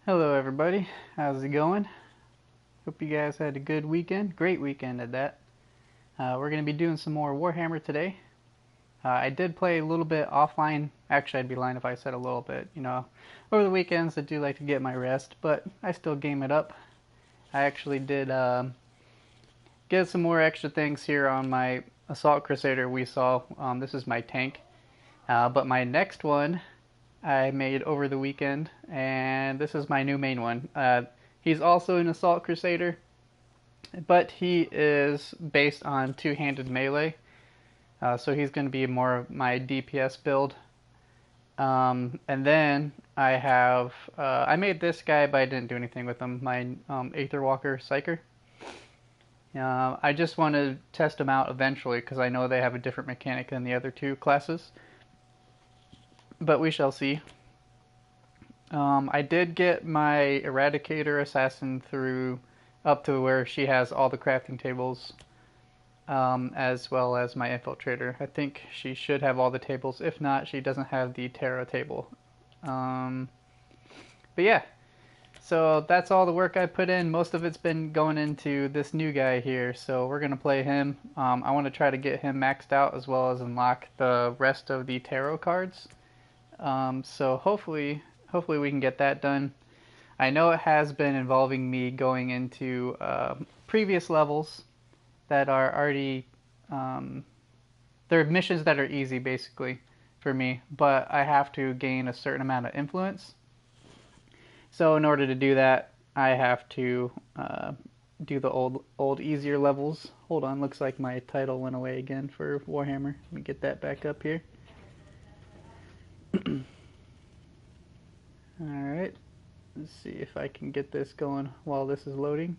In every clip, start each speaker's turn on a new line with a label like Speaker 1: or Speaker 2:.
Speaker 1: Hello everybody, how's it going? Hope you guys had a good weekend, great weekend at that. We're going to be doing some more Warhammer today. I did play a little bit offline, actually I'd be lying if I said a little bit, over the weekends I do like to get my rest, but I still game it up. I actually did get some more extra things here on my Assault Crusader we saw. This is my tank, but my next one I made over the weekend, and this is my new main one. He's also an Assault Crusader, but he is based on two-handed melee, so he's going to be more of my DPS build. And then I made this guy, but I didn't do anything with him, my Aetherwalker Psyker. I just want to test them out eventually, because I know they have a different mechanic than the other two classes. But we shall see. I did get my Eradicator Assassin through up to where she has all the crafting tables, as well as my Infiltrator. I think she should have all the tables. If not, she doesn't have the Terra table. But yeah, so that's all the work I put in. Most of it's been going into this new guy here, so we're going to play him. I want to try to get him maxed out as well as unlock the rest of the tarot cards. So hopefully we can get that done. I know it has been involving me going into previous levels that are already, they're missions that are easy basically for me, but I have to gain a certain amount of influence. So in order to do that, I have to do the old easier levels. Hold on, looks like my title went away again for Warhammer. Let me get that back up here. Alright, let's see if I can get this going while this is loading.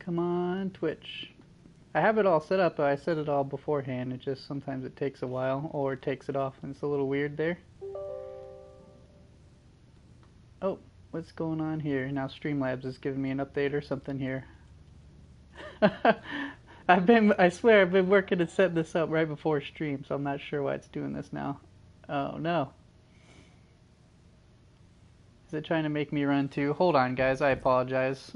Speaker 1: Come on, Twitch. I have it all set up, but I set it all beforehand. It just sometimes it takes a while, or it takes it off, and it's a little weird there. Oh, what's going on here? Now Streamlabs is giving me an update or something here. I swear I've been working to set this up right before stream, so I'm not sure why it's doing this now. Oh no. Is it trying to make me run too? Hold on guys, I apologize.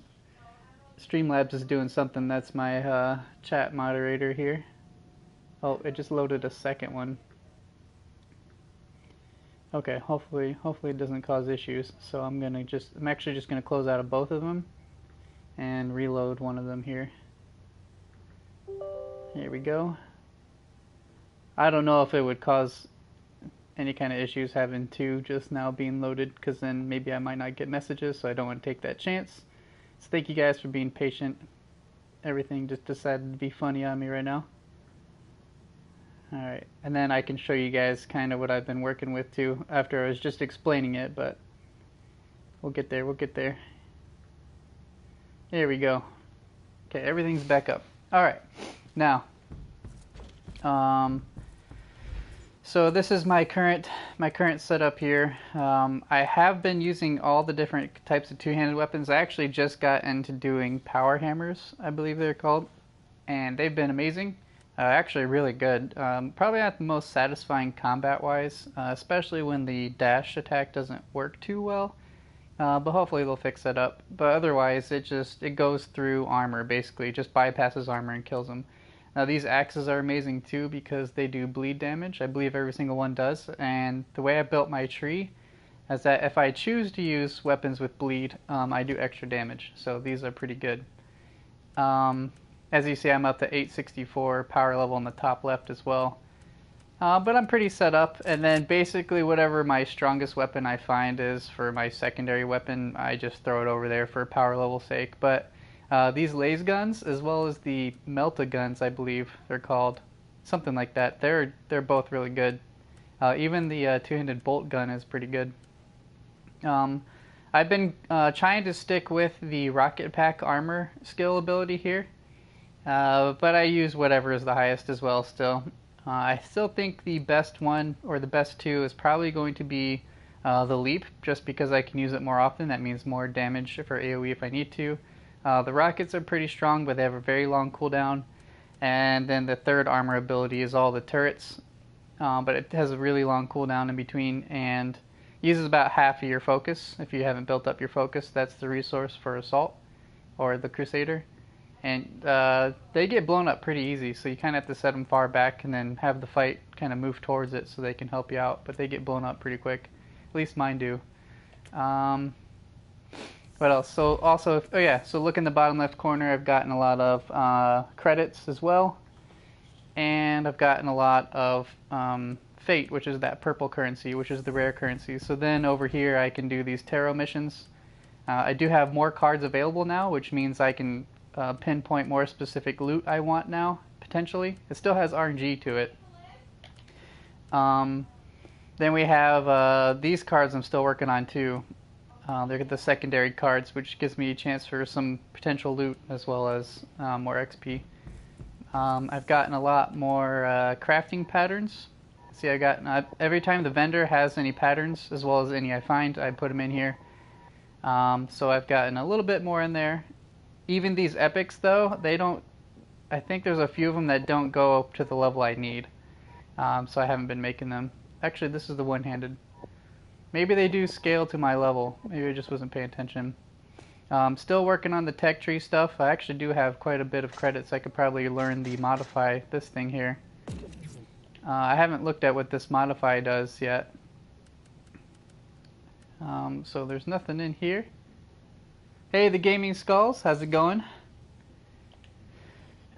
Speaker 1: Streamlabs is doing something. That's my chat moderator here. Oh, it just loaded a second one. Okay, hopefully it doesn't cause issues. So I'm actually just gonna close out of both of them and reload one of them here. Here we go. I don't know if it would cause any kind of issues having two just now being loaded, because then maybe I might not get messages, so I don't want to take that chance. So thank you guys for being patient. Everything just decided to be funny on me right now. Alright, and then I can show you guys kind of what I've been working with too, after I was just explaining it, but we'll get there. There we go. Okay, everything's back up. Alright. Now, so this is my current setup here. I have been using all the different types of two-handed weapons. I actually just got into doing power hammers, I believe they're called, and they've been amazing. Actually really good. Probably not the most satisfying combat-wise, especially when the dash attack doesn't work too well. But hopefully they'll fix that up. But otherwise, it goes through armor, basically. It just bypasses armor and kills them. Now these axes are amazing too, because they do bleed damage. I believe every single one does. And the way I built my tree is that if I choose to use weapons with bleed, I do extra damage. So these are pretty good. As you see, I'm up to 864 power level in the top left as well. But I'm pretty set up, and then basically whatever my strongest weapon I find is for my secondary weapon, I just throw it over there for power level sake. But these laser guns, as well as the melta guns, I believe they're called, something like that, they're both really good. Even the two-handed bolt gun is pretty good. I've been trying to stick with the rocket pack armor skill ability here, but I use whatever is the highest as well still. I still think the best one, or the best two, is probably going to be the leap, just because I can use it more often. That means more damage for AoE if I need to. The rockets are pretty strong, but they have a very long cooldown. And then the third armor ability is all the turrets. but it has a really long cooldown in between and uses about half of your focus. If you haven't built up your focus, that's the resource for Assault or the Crusader. And they get blown up pretty easy, so you kind of have to set them far back and then have the fight kind of move towards it so they can help you out. But they get blown up pretty quick. At least mine do. What else? So also, oh yeah, so look in the bottom left corner, I've gotten a lot of credits as well. And I've gotten a lot of Fate, which is that purple currency, which is the rare currency. So then over here I can do these tarot missions. I do have more cards available now, which means I can pinpoint more specific loot I want now, potentially. It still has RNG to it. Then we have these cards I'm still working on too. They're the secondary cards, which gives me a chance for some potential loot as well as more XP. I've gotten a lot more crafting patterns. See, I got every time the vendor has any patterns, as well as any I find, I put them in here. So I've gotten a little bit more in there. Even these epics, though, they don't. I think there's a few of them that don't go up to the level I need. So I haven't been making them. Actually, this is the one-handed. Maybe they do scale to my level. Maybe I just wasn't paying attention. Still working on the tech tree stuff. I actually do have quite a bit of credits. I could probably learn the modify this thing here. I haven't looked at what this modify does yet. So there's nothing in here. Hey, the Gaming Skulls, how's it going?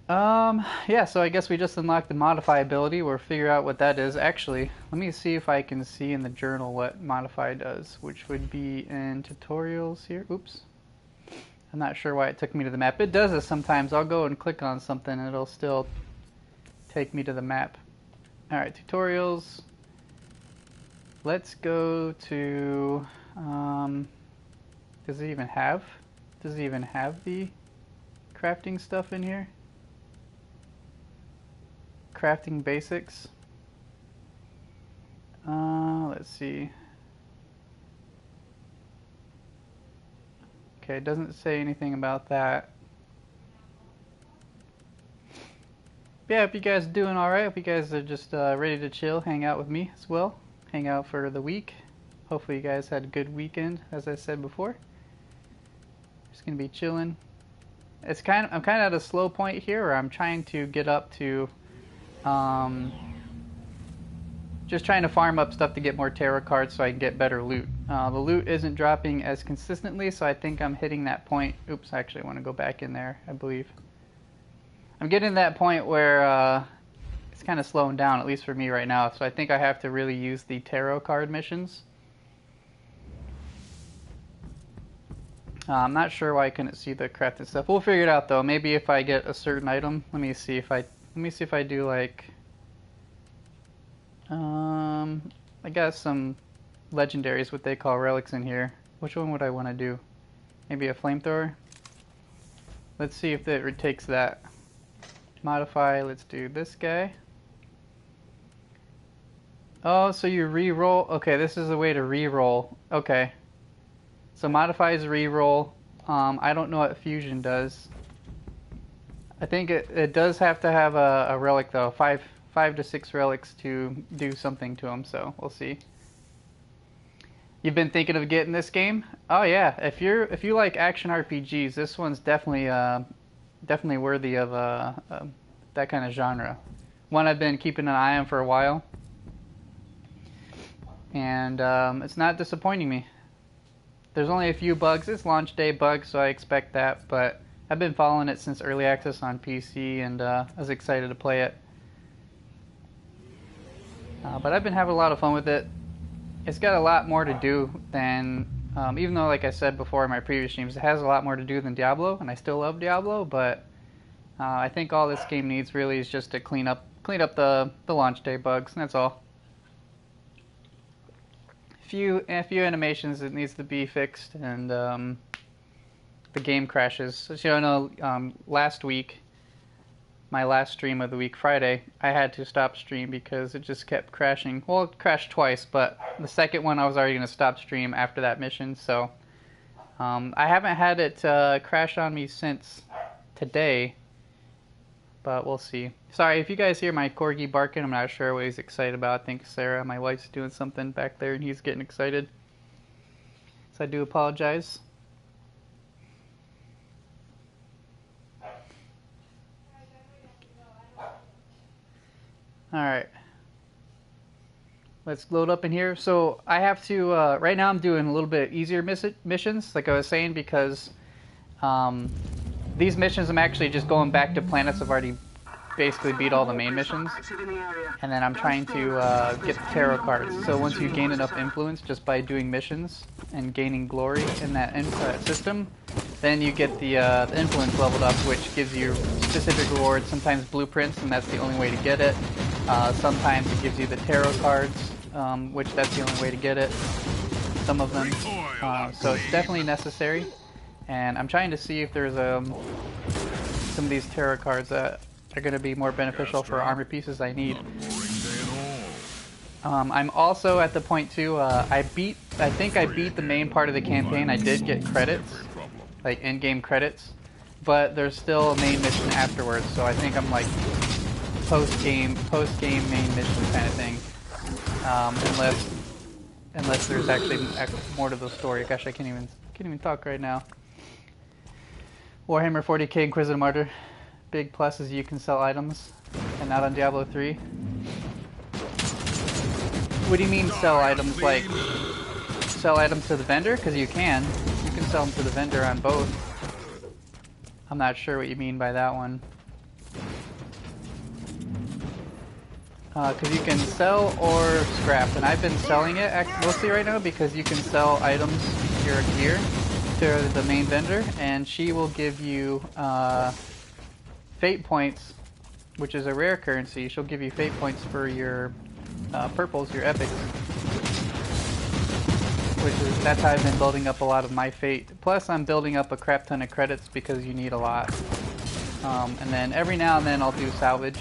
Speaker 1: Yeah, so I guess we just unlocked the modify ability. We'll figure out what that is. Actually, let me see if I can see in the journal what modify does, which would be in tutorials here. Oops. I'm not sure why it took me to the map. It does this sometimes. I'll go and click on something and it'll still take me to the map. Alright, tutorials. Let's go to, does it even have the crafting stuff in here? Crafting basics. Let's see. Okay, it doesn't say anything about that. Yeah, hope you guys are doing alright. Hope you guys are just ready to chill, hang out with me as well. Hang out for the week. Hopefully you guys had a good weekend, as I said before. Just gonna be chilling. I'm kind of at a slow point here where I'm trying to get up to just trying to farm up stuff to get more tarot cards so I can get better loot. The loot isn't dropping as consistently, so I think I'm hitting that point. Oops, actually I want to go back in there, I believe. I'm getting to that point where it's kind of slowing down, at least for me right now, so I think I have to really use the tarot card missions. I'm not sure why I couldn't see the crafted stuff. We'll figure it out though. Maybe if I get a certain item, let me see if I do like I got some legendaries, what they call relics in here. Which one would I want to do? Maybe a flamethrower? Let's see if it takes that. Modify, let's do this guy. Oh, so you re-roll. Okay, this is a way to re-roll. Okay. So modify is re-roll. I don't know what fusion does. I think it does have to have a relic though. Five to six relics to do something to them, so we'll see. You've been thinking of getting this game? Oh yeah, if you like action RPGs, this one's definitely definitely worthy of that kind of genre. One I've been keeping an eye on for a while, and it's not disappointing me. There's only a few bugs. It's launch day bugs, so I expect that, but I've been following it since early access on PC, and I was excited to play it. But I've been having a lot of fun with it. It's got a lot more to do than, even though, like I said before in my previous streams, it has a lot more to do than Diablo, and I still love Diablo, but I think all this game needs really is just to clean up the launch day bugs, and that's all. A few animations that needs to be fixed, and the game crashes. So you know, last week, my last stream of the week, Friday, I had to stop stream because it just kept crashing. Well, it crashed twice, but the second one I was already going to stop stream after that mission, so I haven't had it crash on me since today. but we'll see. Sorry if you guys hear my corgi barking. I'm not sure what he's excited about. I think Sarah, my wife's doing something back there and he's getting excited. So I do apologize. Alright. Let's load up in here. So I have to, right now I'm doing a little bit easier missions, like I was saying, because these missions I'm actually just going back to planets I've already basically beat all the main missions, and then I'm trying to get the tarot cards. So once you gain enough influence just by doing missions and gaining glory in that system, then you get the influence leveled up, which gives you specific rewards, sometimes blueprints, and that's the only way to get it. Sometimes it gives you the tarot cards, which that's the only way to get it, some of them. So it's definitely necessary, and I'm trying to see if there's some of these tarot cards that are going to be more beneficial for armor pieces I need. I'm also at the point too, I think I beat the main part of the campaign. I did get credits, like in-game credits, but there's still a main mission afterwards, so I think I'm like post-game main mission kind of thing, unless there's actually more to the story. Gosh, I can't even talk right now. Warhammer 40k Inquisitor Martyr. Big plus is you can sell items, and not on Diablo 3. What do you mean sell items? Like sell items to the vendor? Because you can sell them to the vendor on both. I'm not sure what you mean by that one. Because you can sell or scrap, and I've been selling it mostly right now because you can sell items, your gear, to the main vendor, and she will give you fate points, which is a rare currency. She'll give you fate points for your purples, your epics, that's how I've been building up a lot of my fate. Plus I'm building up a crap ton of credits because you need a lot. And then every now and then I'll do salvage.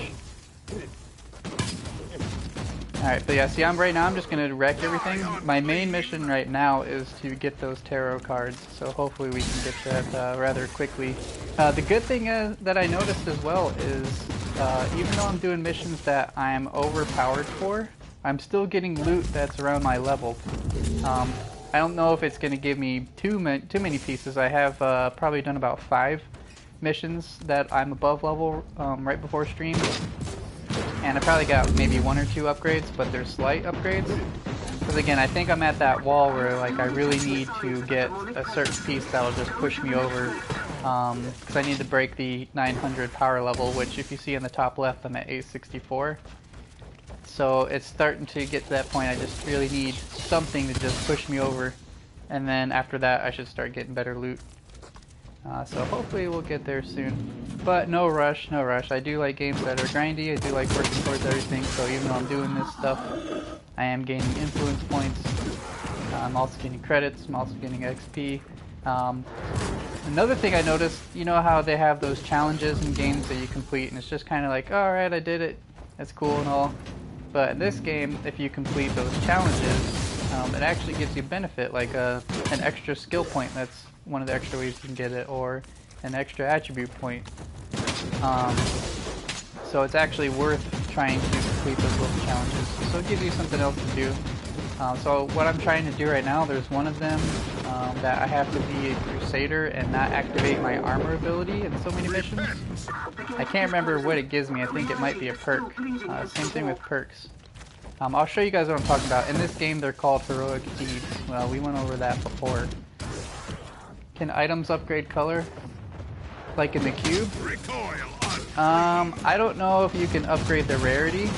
Speaker 1: Alright, but yeah, see, right now I'm just going to wreck everything. My main mission right now is to get those tarot cards, so hopefully we can get that rather quickly. The good thing that I noticed as well is, even though I'm doing missions that I'm overpowered for, I'm still getting loot that's around my level. I don't know if it's going to give me too many pieces. I have probably done about 5 missions that I'm above level right before stream. And I probably got maybe 1 or 2 upgrades, but they're slight upgrades. Because again, I think I'm at that wall where like I really need to get a certain piece that'll just push me over. Because I need to break the 900 power level, which if you see in the top left, I'm at 864. So it's starting to get to that point. I just really need something to just push me over. And then after that, I should start getting better loot. So hopefully we'll get there soon. But no rush, no rush. I do like games that are grindy. I do like working towards everything. So even though I'm doing this stuff, I am gaining influence points. I'm also getting credits. I'm also getting XP. Another thing I noticed, you know how they have those challenges in games that you complete, and it's just kind of like, alright, I did it. That's cool and all. But in this game, if you complete those challenges, it actually gives you a benefit, like an extra skill point. That's one of the extra ways you can get it, or an extra attribute point. So it's actually worth trying to complete those little challenges. So it gives you something else to do. So what I'm trying to do right now, there's one of them that I have to be a Crusader and not activate my armor ability in so many missions. I can't remember what it gives me. I think it might be a perk. Same thing with perks. I'll show you guys what I'm talking about. In this game, they're called heroic deeds. Well, we went over that before. Can items upgrade color? Like in the cube? I don't know if you can upgrade the rarity.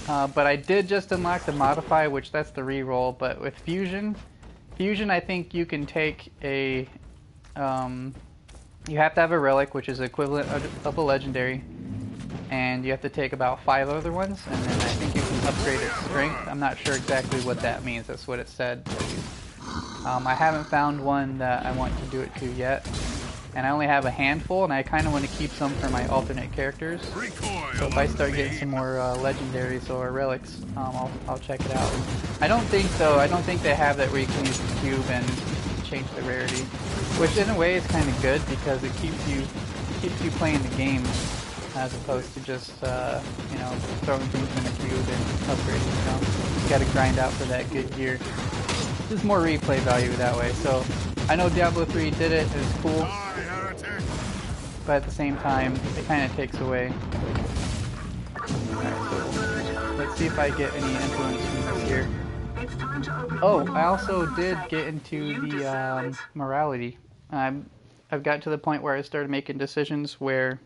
Speaker 1: But I did just unlock the modify, which that's the reroll. But with fusion I think you can take a you have to have a relic, which is equivalent of a legendary, and you have to take about 5 other ones, and then I think you can upgrade its strength. I'm not sure exactly what that means. That's what it said. I haven't found one that I want to do it to yet, and I only have a handful, and I kind of want to keep some for my alternate characters. So if I start getting some more legendaries or relics, I'll check it out. I don't think they have that where you can use the cube and change the rarity, which in a way is kind of good because it keeps you playing the game. as opposed to just you know, throwing things in a cube and upgrading. You know, you got to grind out for that good gear. There's more replay value that way. So I know Diablo 3 did it. It's cool, but at the same time, it kind of takes away. Alright, so let's see if I get any influence from this here. Oh, I also did get into the morality. I've got to the point where I started making decisions where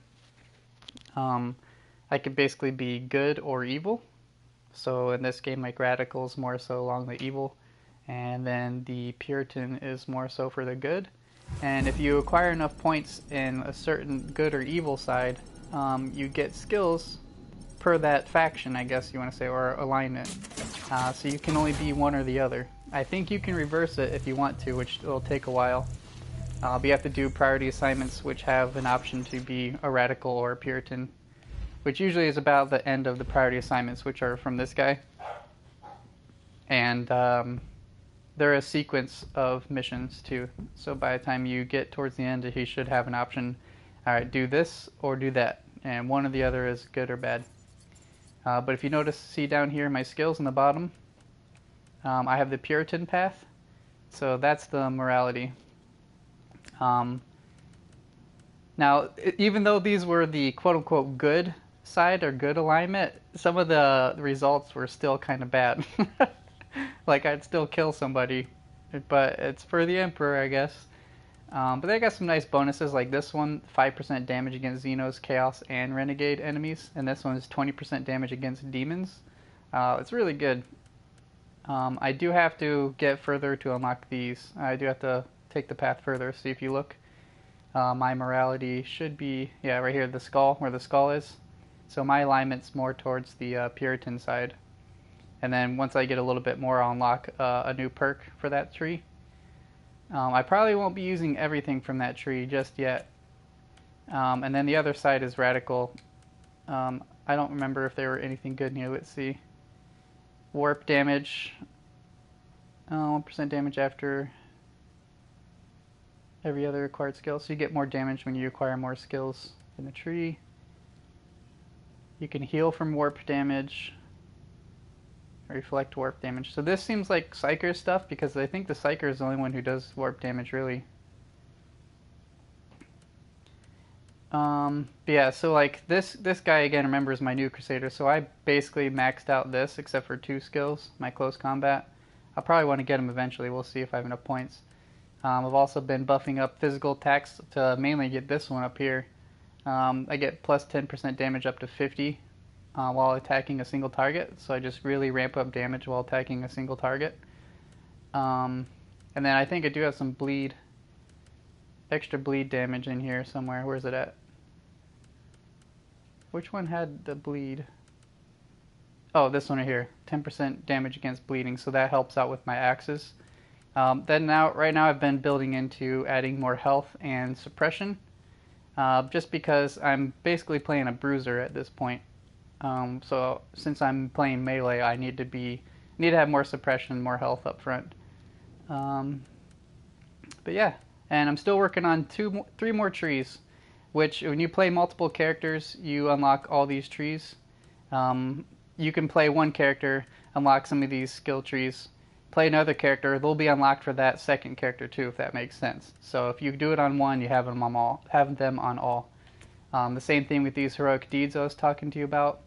Speaker 1: I could basically be good or evil. So in this game, like radical's more so along the evil, and then the Puritan is more so for the good. And if you acquire enough points in a certain good or evil side, you get skills per that faction, I guess you want to say, or alignment. So you can only be one or the other. I think you can reverse it if you want to, which will take a while. But you have to do priority assignments which have an option to be a radical or a Puritan, which usually is about the end of the priority assignments, which are from this guy. And they're a sequence of missions too. So by the time you get towards the end, he should have an option. Alright, do this or do that. And one or the other is good or bad. But if you notice, see down here my skills in the bottom, I have the Puritan path, so that's the morality. Now, even though these were the quote-unquote good side or good alignment, some of the results were still kind of bad. Like, I'd still kill somebody, but it's for the Emperor, I guess. But they got some nice bonuses, like this one, 5% damage against Xenos, Chaos, and Renegade enemies, and this one is 20% damage against demons. It's really good. I do have to get further to unlock these. I do have to take the path further. See, if you look, my morality should be, yeah, right here, the skull, where the skull is. So my alignment's more towards the Puritan side. And then once I get a little bit more, I'll unlock a new perk for that tree. I probably won't be using everything from that tree just yet. And then the other side is radical. I don't remember if there were anything good here. Let's see. Warp damage. 1% damage after every other acquired skill. So you get more damage when you acquire more skills in the tree. You can heal from warp damage. Reflect warp damage. So this seems like Psyker stuff, because I think the Psyker is the only one who does warp damage, really. But yeah, so like this guy, again, remember, is my new Crusader, so I basically maxed out this, except for 2 skills, my close combat. I'll probably want to get him eventually, we'll see if I have enough points. I've also been buffing up physical attacks to mainly get this one up here. I get plus 10% damage up to 50. While attacking a single target, so I just really ramp up damage while attacking a single target. And then I think I do have some bleed, extra bleed damage in here somewhere. Where's it at? Which one had the bleed? Oh, this one right here, 10% damage against bleeding, so that helps out with my axes. Then right now I've been building into adding more health and suppression, just because I'm basically playing a bruiser at this point. So since I'm playing melee, I need to have more suppression, more health up front. But yeah, and I'm still working on 3 more trees, which when you play multiple characters, you unlock all these trees. You can play one character, unlock some of these skill trees, play another character, they'll be unlocked for that second character too, if that makes sense. So if you do it on one, you have them on all. The same thing with these heroic deeds I was talking to you about,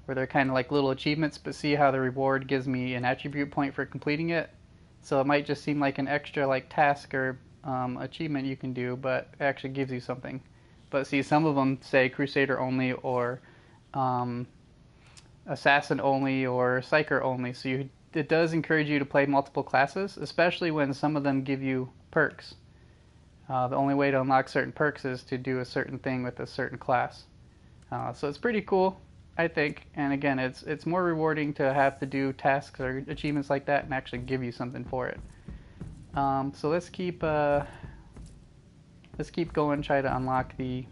Speaker 1: where they're kind of like little achievements, but see how the reward gives me an attribute point for completing it. So it might just seem like an extra like task or achievement you can do, but it actually gives you something. But see, some of them say Crusader only, or Assassin only, or Psyker only, so it does encourage you to play multiple classes, especially when some of them give you perks. The only way to unlock certain perks is to do a certain thing with a certain class. So it's pretty cool, I think, and again, it's more rewarding to have to do tasks or achievements like that and actually give you something for it. So let's keep going, try to unlock the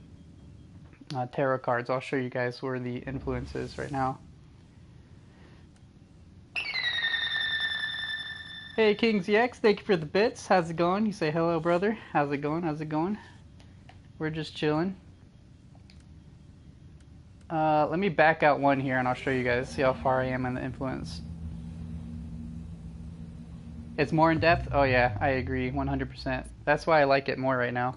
Speaker 1: tarot cards. I'll show you guys where the influence is right now. Hey King ZX, thank you for the bits. How's it going? You say hello, brother. How's it going? How's it going? We're just chilling. Let me back out one here and I'll show you guys, see how far I am in the influence. It's more in depth? Oh yeah, I agree, 100%. That's why I like it more right now.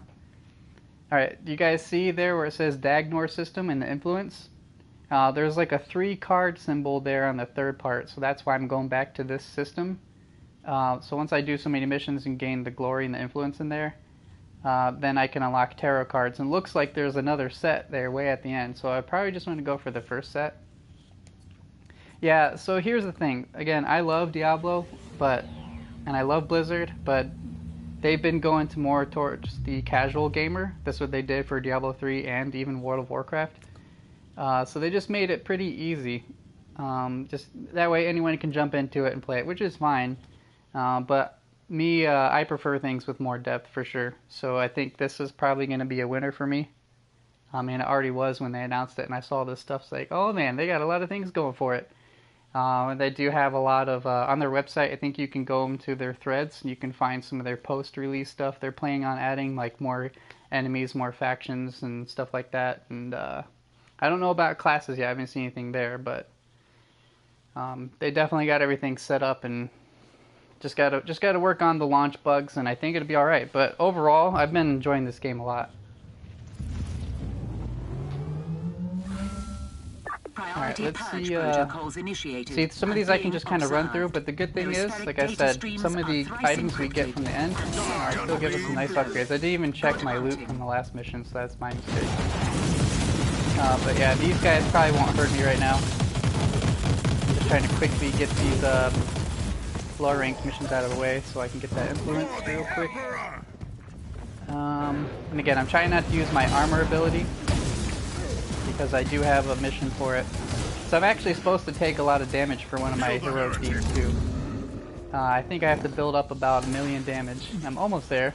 Speaker 1: Alright, you guys see there where it says Dagnor system in the influence? There's like a 3 card symbol there on the third part, so that's why I'm going back to this system. So once I do so many missions and gain the glory and the influence in there, then I can unlock tarot cards. And it looks like there's another set there way at the end, so I probably just want to go for the first set. Yeah, so here's the thing. Again, I love Diablo, and I love Blizzard, but they've been going to more towards the casual gamer. That's what they did for Diablo 3 and even World of Warcraft. So they just made it pretty easy. Just that way anyone can jump into it and play it, which is fine. But me, I prefer things with more depth for sure. So I think this is probably going to be a winner for me. I mean, it already was when they announced it, and I saw this stuff. It's like, oh man, they got a lot of things going for it. They do have a lot of, on their website, I think you can go into their threads and you can find some of their post-release stuff. They're planning on adding like more enemies, more factions and stuff like that. And I don't know about classes yet, I haven't seen anything there, but they definitely got everything set up and just gotta work on the launch bugs, and I think it'll be alright. But overall, I've been enjoying this game a lot. Alright, let's see, see, some of these I can just kind of run through, but the good thing is, like I said, some of the items we get from the end still give us some nice upgrades. I didn't even check my loot from the last mission, so that's my mistake. But yeah, these guys probably won't hurt me right now. I'm just trying to quickly get these lower ranked missions out of the way so I can get that influence real quick. And again, I'm trying not to use my armor ability, because I do have a mission for it. So I'm actually supposed to take a lot of damage for one of my heroic deeds too. I think I have to build up about 1 million damage. I'm almost there.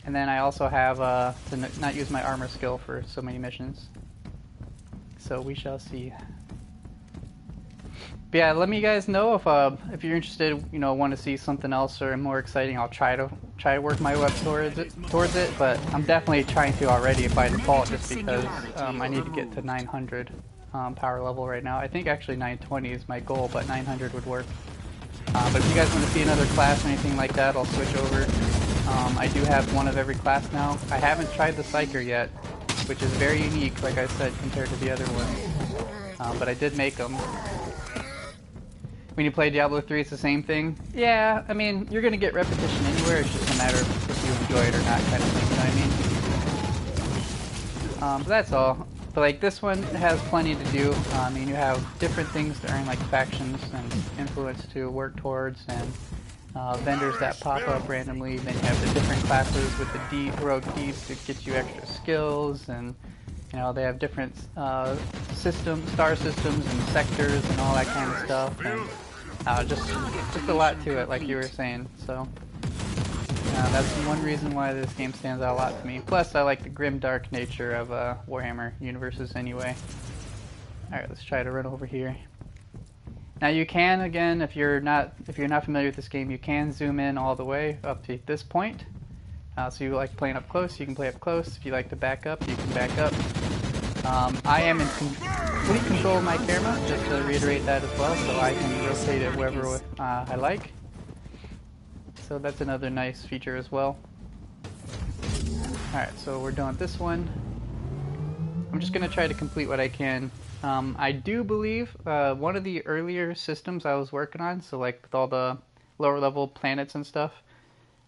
Speaker 1: And then I also have to not use my armor skill for so many missions. So we shall see. But yeah, let me guys know if you're interested, you know, want to see something else or more exciting. I'll try to work my way up towards it, but I'm definitely trying to already by default, just because I need to get to 900 power level right now. I think actually 920 is my goal, but 900 would work. But if you guys want to see another class or anything like that, I'll switch over. I do have one of every class now. I haven't tried the Psyker yet, which is very unique, like I said, compared to the other ones. But I did make them. When you play Diablo 3, it's the same thing. Yeah, I mean, you're going to get repetition anywhere. It's just a matter of if you enjoy it or not, kind of thing, you know what I mean? So that's all. But like, this one has plenty to do. I mean, you have different things to earn, like factions and influence to work towards, and vendors that pop up randomly. Then you have the different classes with the heroic deeds to get you extra skills, and you know, they have different star systems and sectors and all that kind of stuff. And just a lot to it, like you were saying. So that's one reason why this game stands out a lot to me. Plus, I like the grim, dark nature of Warhammer universes anyway. All right, let's try to run over here. Now you can, again, if you're not familiar with this game, you can zoom in all the way up to this point. So you like playing up close, you can play up close. If you like to back up, you can back up. I am in complete control of my camera, just to reiterate that as well, so I can rotate it wherever I like. So that's another nice feature as well. Alright, so we're done with this one. I'm just going to try to complete what I can. I do believe one of the earlier systems I was working on, so like with all the lower level planets and stuff,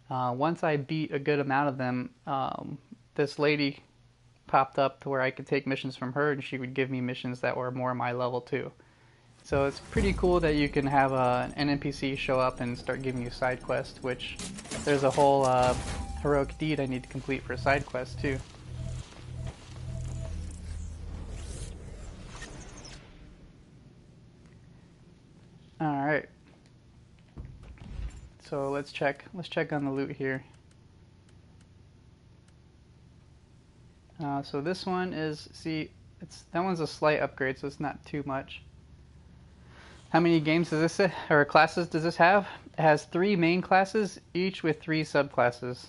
Speaker 1: once I beat a good amount of them, this lady popped up to where I could take missions from her, and she would give me missions that were more my level too. So it's pretty cool that you can have an NPC show up and start giving you side quests, which there's a whole heroic deed I need to complete for a side quest too. Alright. So let's check on the loot here. So this one is, see, that one's a slight upgrade, so it's not too much. How many games does this, or classes does this have? It has 3 main classes, each with 3 subclasses.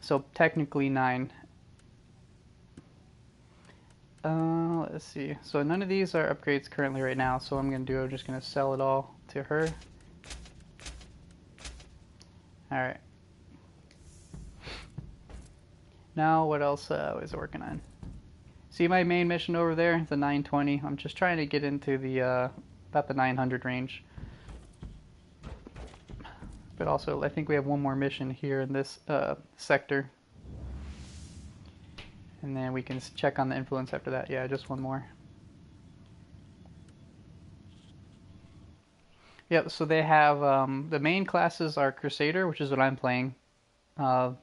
Speaker 1: So technically 9. Let's see. So none of these are upgrades currently right now, so what I'm just gonna sell it all to her. Alright. Now what else was I working on? See my main mission over there, the 920. I'm just trying to get into the about the 900 range. But also I think we have one more mission here in this sector. And then we can check on the influence after that. Yeah, just one more. Yep, so they have, the main classes are Crusader, which is what I'm playing. The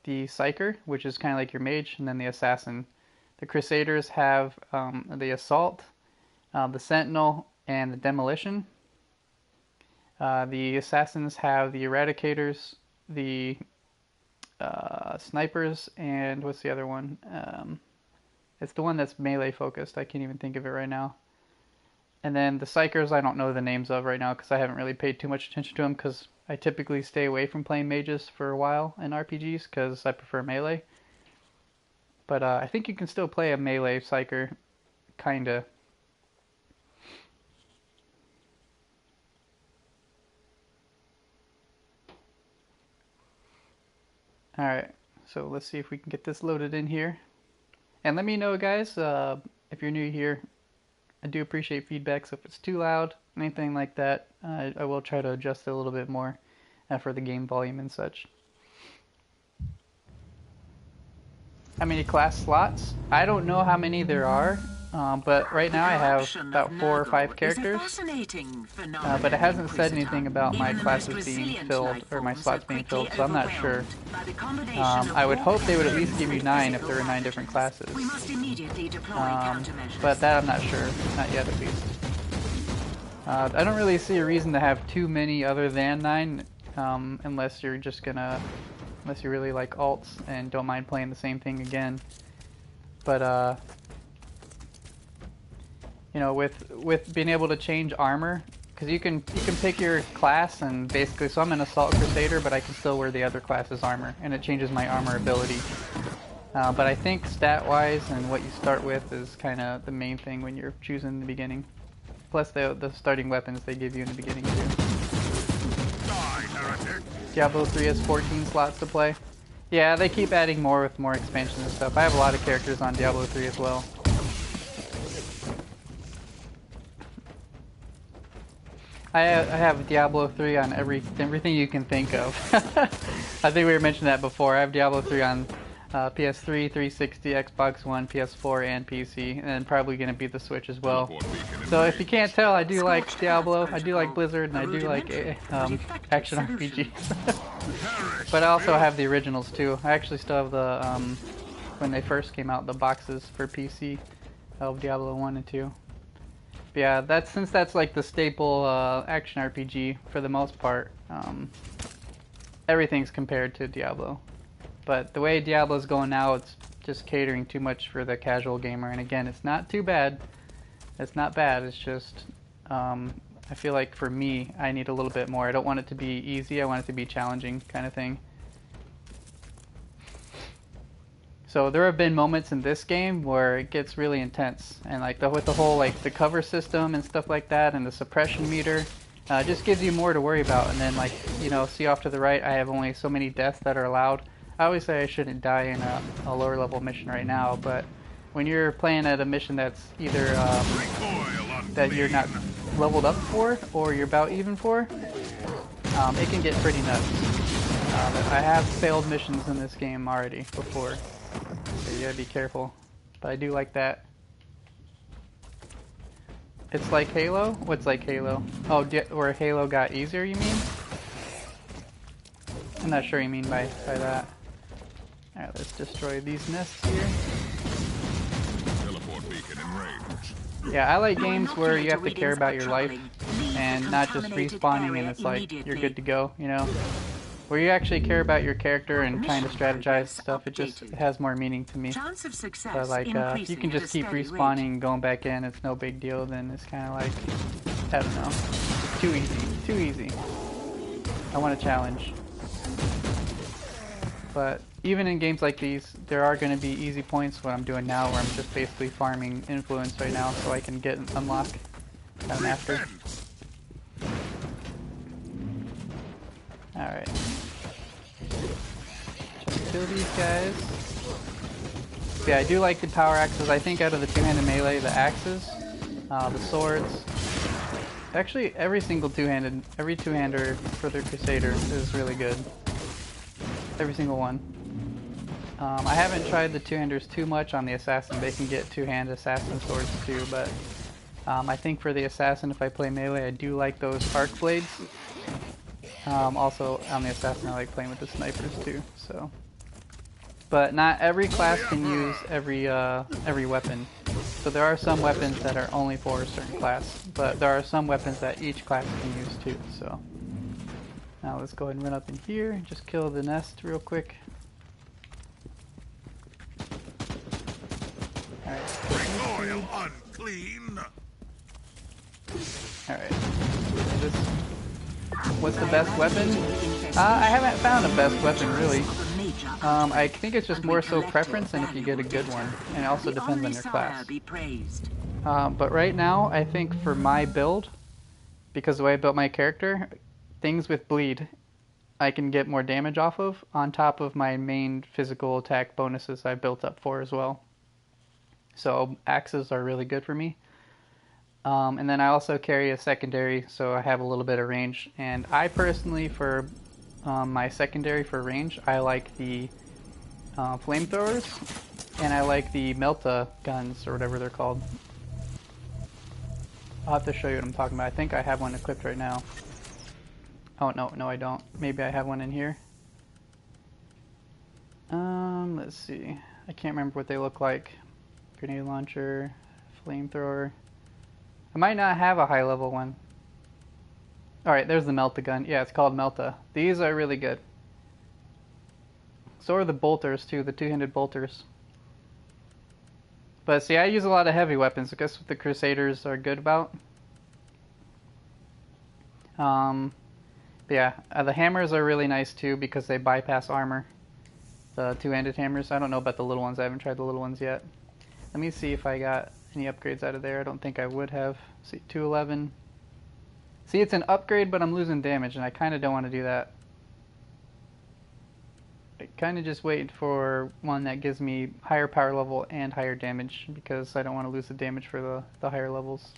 Speaker 1: Psyker, which is kind of like your mage, and then the Assassin. The Crusaders have the Assault, the Sentinel, and the Demolition. The Assassins have the Eradicators, the Snipers, and what's the other one? It's the one that's melee focused. I can't even think of it right now. And then the Psychers I don't know the names of right now because I haven't really paid too much attention to them because I typically stay away from playing mages for a while in RPGs because I prefer melee. But I think you can still play a melee Psyker, kinda. Alright, so let's see if we can get this loaded in here. And let me know, guys, if you're new here. I do appreciate feedback, so if it's too loud, anything like that, I will try to adjust it a little bit more for the game volume and such. How many class slots? I don't know how many there are, but right now I have about 4 or 5 characters. But it hasn't said anything about my classes being filled, or my slots being filled, so I'm not sure. I would hope they would at least give you 9 if there were 9 different classes. But that I'm not sure, not yet at least. I don't really see a reason to have too many other than 9, unless you're just gonna... unless you really like alts and don't mind playing the same thing again. But you know, with being able to change armor, because you can pick your class and basically, so I'm an Assault Crusader, but I can still wear the other class's armor, and it changes my armor ability. But I think stat-wise and what you start with is kind of the main thing when you're choosing in the beginning. Plus the starting weapons they give you in the beginning too. Diablo 3 has 14 slots to play. Yeah, they keep adding more with more expansions and stuff. I have a lot of characters on Diablo 3 as well. I have Diablo 3 on everything you can think of. I think we mentioned that before. I have Diablo 3 on PS3, 360, Xbox One, PS4, and PC, and probably going to be the Switch as well. So if you can't tell, I do like Diablo, I do like Blizzard, and I do like action RPGs. But I also have the originals too. I actually still have the, when they first came out, the boxes for PC of Diablo 1 and 2. But yeah, since that's like the staple action RPG for the most part, everything's compared to Diablo. But the way Diablo's going now, it's just catering too much for the casual gamer. And again, it's not too bad. It's not bad. It's just, I feel like for me, I need a little bit more. I don't want it to be easy. I want it to be challenging kind of thing. So there have been moments in this game where it gets really intense. And like with the whole like the cover system and stuff like that, and the suppression meter, just gives you more to worry about. And then like, you know, see off to the right, I have only so many deaths that are allowed. I always say I shouldn't die in a lower level mission right now, but when you're playing at a mission that's either that you're not leveled up for or you're about even for, it can get pretty nuts. I have failed missions in this game already before, so you gotta be careful. But I do like that. It's like Halo? What's like Halo? Oh, where Halo got easier, you mean? I'm not sure you mean by that. Alright, let's destroy these nests here. Yeah, I like games where you have to care about your life and not just respawning and it's like you're good to go, you know? Where you actually care about your character and trying to strategize stuff, it has more meaning to me. But like, if you can just keep respawning and going back in, it's no big deal, then it's kind of like, I don't know, it's too easy, too easy. I want a challenge. But even in games like these, there are going to be easy points, what I'm doing now, where I'm just basically farming influence right now so I can get an unlock time after. Alright. Just kill these guys. So yeah, I do like the power axes. I think out of the two-handed melee, the axes, the swords, actually every single two-hander for the Crusader is really good. Every single one. I haven't tried the two-handers too much on the assassin. They can get two-hand assassin swords too, but I think for the assassin, if I play melee, I do like those arc blades. Also on the assassin, I like playing with the snipers too. So, but not every class can use every weapon. So there are some weapons that are only for a certain class, but there are some weapons that each class can use too. So now let's go ahead and run up in here and just kill the nest real quick.
Speaker 2: Alright. Unclean.
Speaker 1: Alright. What's the best weapon? I haven't found a best weapon really. I think it's just more so preference and if you get a good one. And it also depends on your class. But right now, I think for my build, because the way I built my character, things with bleed I can get more damage off of, on top of my main physical attack bonuses I built up for as well. So axes are really good for me. And then I also carry a secondary, so I have a little bit of range. And I personally, for my secondary for range, I like the flamethrowers, and I like the Melta guns, or whatever they're called. I'll have to show you what I'm talking about. I think I have one equipped right now. Oh, no I don't. Maybe I have one in here. Let's see. I can't remember what they look like. Grenade launcher, flamethrower. I might not have a high level one. Alright, there's the Melta gun. Yeah, it's called Melta. These are really good. So are the bolters too, the two-handed bolters. But see, I use a lot of heavy weapons. I guess what the Crusaders are good about. But yeah, the hammers are really nice too because they bypass armor. The two-handed hammers. I don't know about the little ones. I haven't tried the little ones yet. Let me see if I got any upgrades out of there. I don't think I would have. See, 211. See, it's an upgrade, but I'm losing damage, and I kind of don't want to do that. I kind of just wait for one that gives me higher power level and higher damage, because I don't want to lose the damage for the higher levels.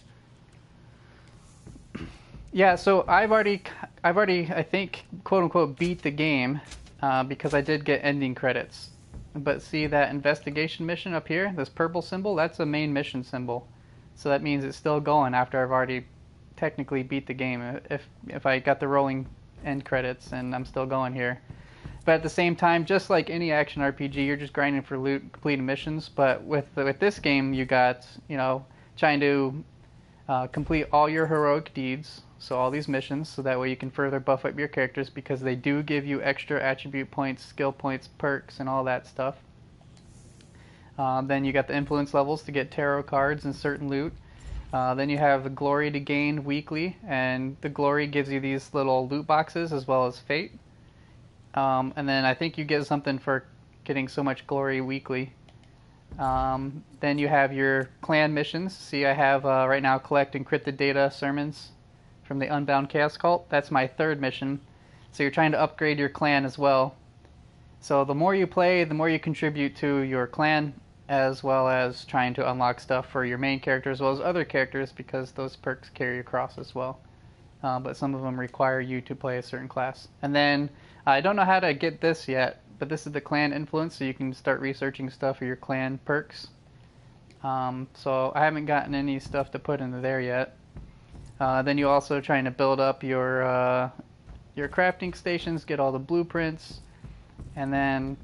Speaker 1: Yeah, so I've already, I think, quote unquote, beat the game because I did get ending credits. But see that investigation mission up here, this purple symbol, that's a main mission symbol. So that means it's still going after I've already technically beat the game. If I got the rolling end credits and I'm still going here. But at the same time, just like any action RPG, you're just grinding for loot, completing missions. But with this game, you got, you know, trying to complete all your heroic deeds. So all these missions, so that way you can further buff up your characters because they do give you extra attribute points, skill points, perks, and all that stuff. Then you got the influence levels to get tarot cards and certain loot. Then you have the glory to gain weekly, and the glory gives you these little loot boxes as well as fate. And then I think you get something for getting so much glory weekly. Then you have your clan missions. See, I have right now collect encrypted data sermons from the Unbound Chaos Cult. That's my third mission. So you're trying to upgrade your clan as well. So the more you play, the more you contribute to your clan, as well as trying to unlock stuff for your main character as well as other characters, because those perks carry across as well. But some of them require you to play a certain class. And then, I don't know how to get this yet, but this is the clan influence, so you can start researching stuff for your clan perks. So I haven't gotten any stuff to put into there yet. Then you're also trying to build up your crafting stations, get all the blueprints, and then,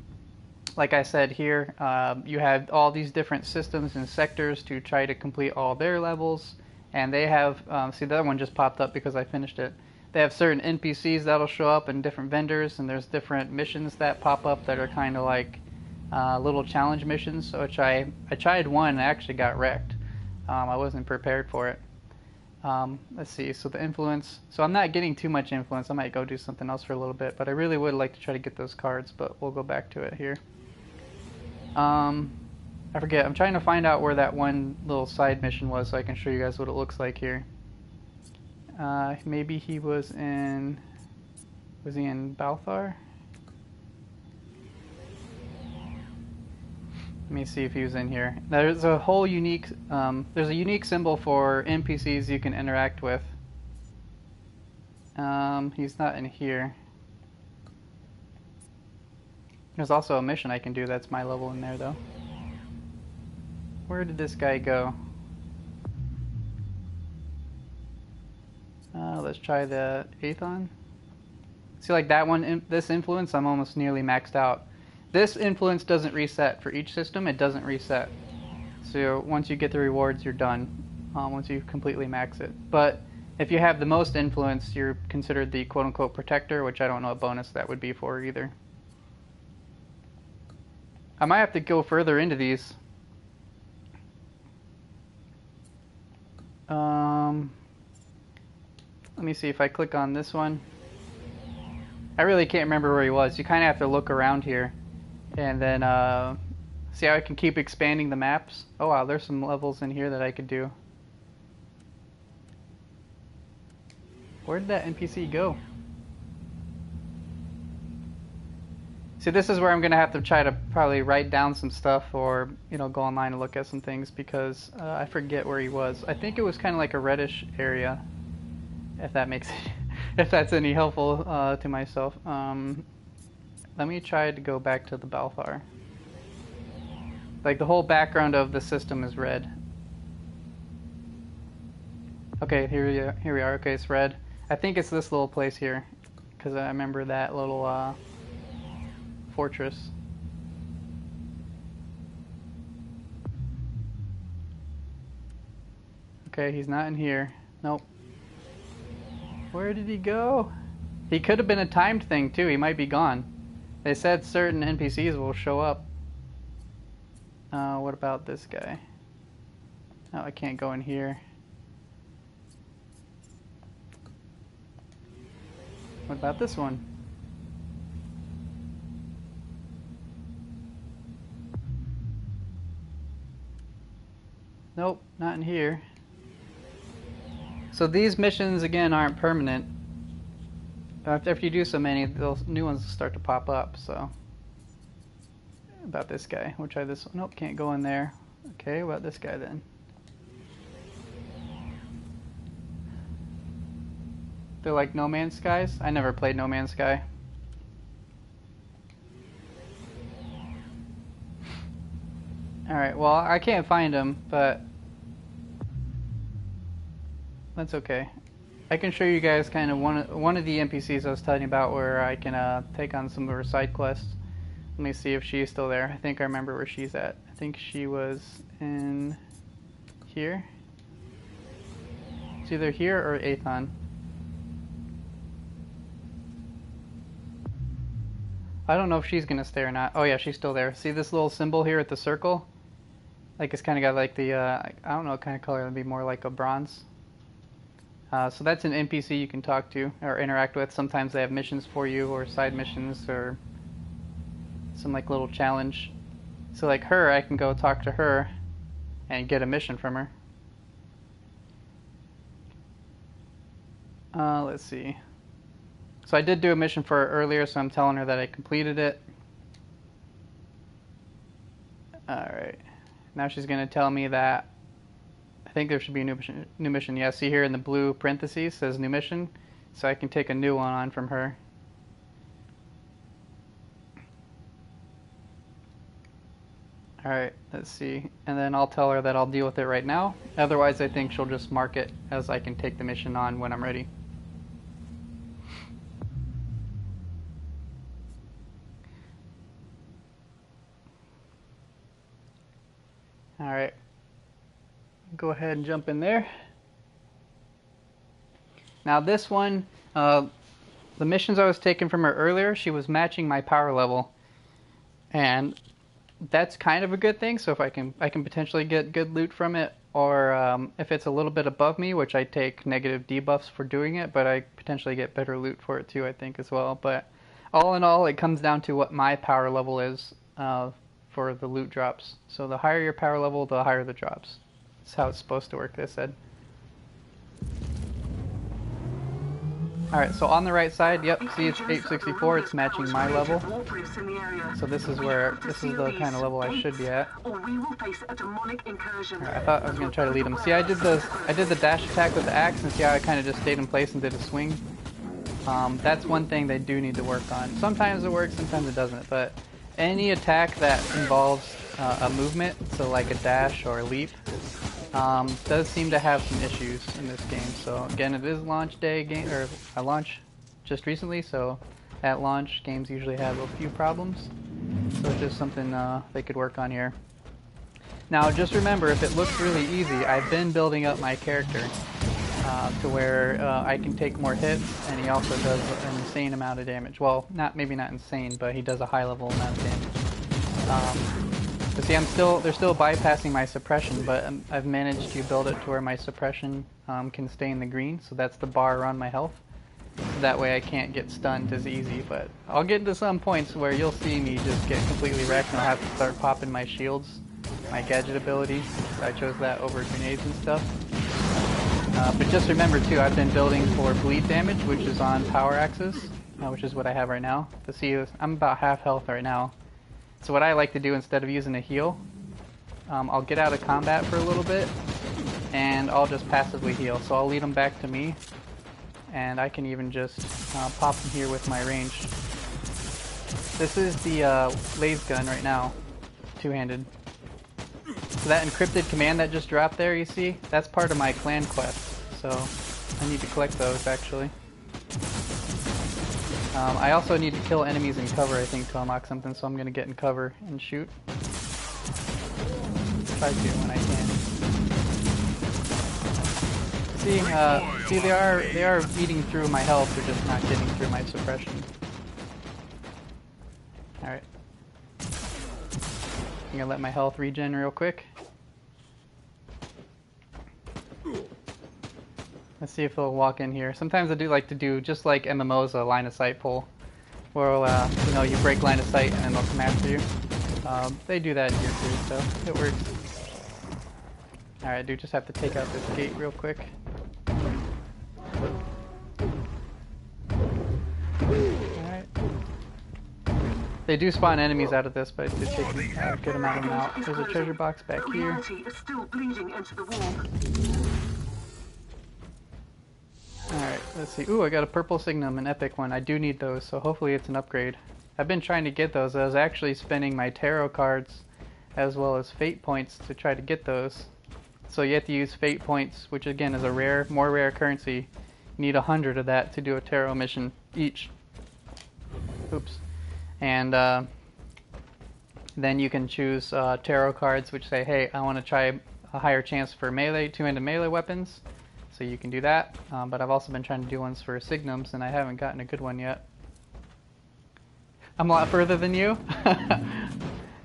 Speaker 1: like I said here, you have all these different systems and sectors to try to complete all their levels. And they have, see, that one just popped up because I finished it. They have certain NPCs that'll show up and different vendors, and there's different missions that pop up that are kind of like little challenge missions, which I tried one and I actually got wrecked. I wasn't prepared for it. Let's see, so the influence, so I'm not getting too much influence. I might go do something else for a little bit, but I really would like to try to get those cards, but we'll go back to it here. I forget, I'm trying to find out where that one little side mission was so I can show you guys what it looks like here. Maybe he was in Balthar? Let me see if he was in here. There's a whole unique, there's a unique symbol for NPCs you can interact with. He's not in here. There's also a mission I can do that's my level in there though. Where did this guy go? Let's try the Aethon. See, like that one, this influence, I'm almost nearly maxed out. This influence doesn't reset for each system. It doesn't reset. So once you get the rewards, you're done. Once you completely max it. But if you have the most influence, you're considered the quote-unquote protector, which I don't know what bonus that would be for either. I might have to go further into these. Let me see if I click on this one. I really can't remember where he was. You kind of have to look around here. And then see how I can keep expanding the maps. Oh wow, there's some levels in here that I could do. Where did that NPC go? See, this is where I'm going to have to try to probably write down some stuff or, you know, go online and look at some things because I forget where he was. I think it was kind of like a reddish area, if that makes if that's any helpful to myself. Let me try to go back to the Balthar. Like the whole background of the system is red. Okay, here we are. Okay, it's red. I think it's this little place here because I remember that little fortress. Okay, he's not in here. Nope. Where did he go? He could have been a timed thing too. He might be gone. They said certain NPCs will show up. What about this guy? Oh, I can't go in here. What about this one? Nope, not in here. So these missions, again, aren't permanent. After you do so many, those new ones will start to pop up, so. About this guy. We'll try this one. Nope, can't go in there. Okay, what about this guy then? They're like No Man's Skies? I never played No Man's Sky. Alright, well, I can't find him, but that's okay. I can show you guys kind of one of the NPCs I was telling you about where I can take on some of her side quests. Let me see if she's still there. I think I remember where she's at. I think she was in here. It's either here or Aethon. I don't know if she's gonna stay or not. Oh yeah, she's still there. See this little symbol here at the circle? Like it's kind of got like the, I don't know what kind of color. It'd be more like a bronze. So that's an NPC you can talk to or interact with. Sometimes they have missions for you or side missions or some like little challenge. So like her, I can go talk to her and get a mission from her. Let's see. So I did do a mission for her earlier, so I'm telling her that I completed it. Alright. Now she's going to tell me that I think there should be a new mission. Yeah, see here in the blue parentheses says new mission. So I can take a new one on from her. Alright, let's see. And then I'll tell her that I'll deal with it right now. Otherwise, I think she'll just mark it as I can take the mission on when I'm ready. Alright, go ahead and jump in there. Now this one, the missions I was taking from her earlier, she was matching my power level. And that's kind of a good thing. So if I can potentially get good loot from it, or if it's a little bit above me, which I take negative debuffs for doing it, but I potentially get better loot for it too, I think as well. But all in all, it comes down to what my power level is for the loot drops. So the higher your power level, the higher the drops. That's how it's supposed to work, they said. Alright, so on the right side, yep, see it's 864, it's matching my level. So this is the kind of level I should be at. Alright, I thought I was going to try to lead him. See, I did the dash attack with the axe, and see how I kind of just stayed in place and did a swing? That's one thing they do need to work on. Sometimes it works, sometimes it doesn't, but any attack that involves a movement, so like a dash or a leap, does seem to have some issues in this game. So again, it is launch day game, or I launched just recently, so at launch games usually have a few problems. So it's just something they could work on here. Now just remember, if it looks really easy, I've been building up my character to where I can take more hits, and he also does an insane amount of damage. Well, maybe not insane, but he does a high level amount of damage. But see, they're still bypassing my suppression, but I've managed to build it to where my suppression can stay in the green, so that's the bar around my health. So that way I can't get stunned as easy, but I'll get into some points where you'll see me just get completely wrecked and I'll have to start popping my shields, my gadget abilities. I chose that over grenades and stuff. But just remember too, I've been building for bleed damage, which is on power axes, which is what I have right now. To see, I'm about half health right now. So what I like to do instead of using a heal, I'll get out of combat for a little bit, and I'll just passively heal. So I'll lead them back to me, and I can even just pop them here with my range. This is the lathe gun right now, two-handed. So that encrypted command that just dropped there, you see, that's part of my clan quest. So I need to collect those actually. I also need to kill enemies in cover, I think, to unlock something, so I'm going to get in cover and shoot. Try to when I can. See, they are eating through my health, they're just not getting through my suppression. Alright. I'm going to let my health regen real quick. Let's see if they'll walk in here. Sometimes I do like to do, just like MMOs, a line of sight pull, where you know, you break line of sight and then they'll come after you. They do that here too, so it works. Alright, I do just have to take out this gate real quick. Alright. They do spawn enemies out of this, but it did take a good amount of them out. There's a treasure box back here. Alright, let's see. Ooh, I got a purple signum, an epic one. I do need those, so hopefully it's an upgrade. I've been trying to get those. I was actually spending my tarot cards as well as fate points to try to get those. So you have to use fate points, which again is a more rare currency. You need 100 of that to do a tarot mission each. Oops. And then you can choose tarot cards which say, hey, I want to try a higher chance for melee, two-handed melee weapons. So you can do that, but I've also been trying to do ones for signums, and I haven't gotten a good one yet. I'm a lot further than you.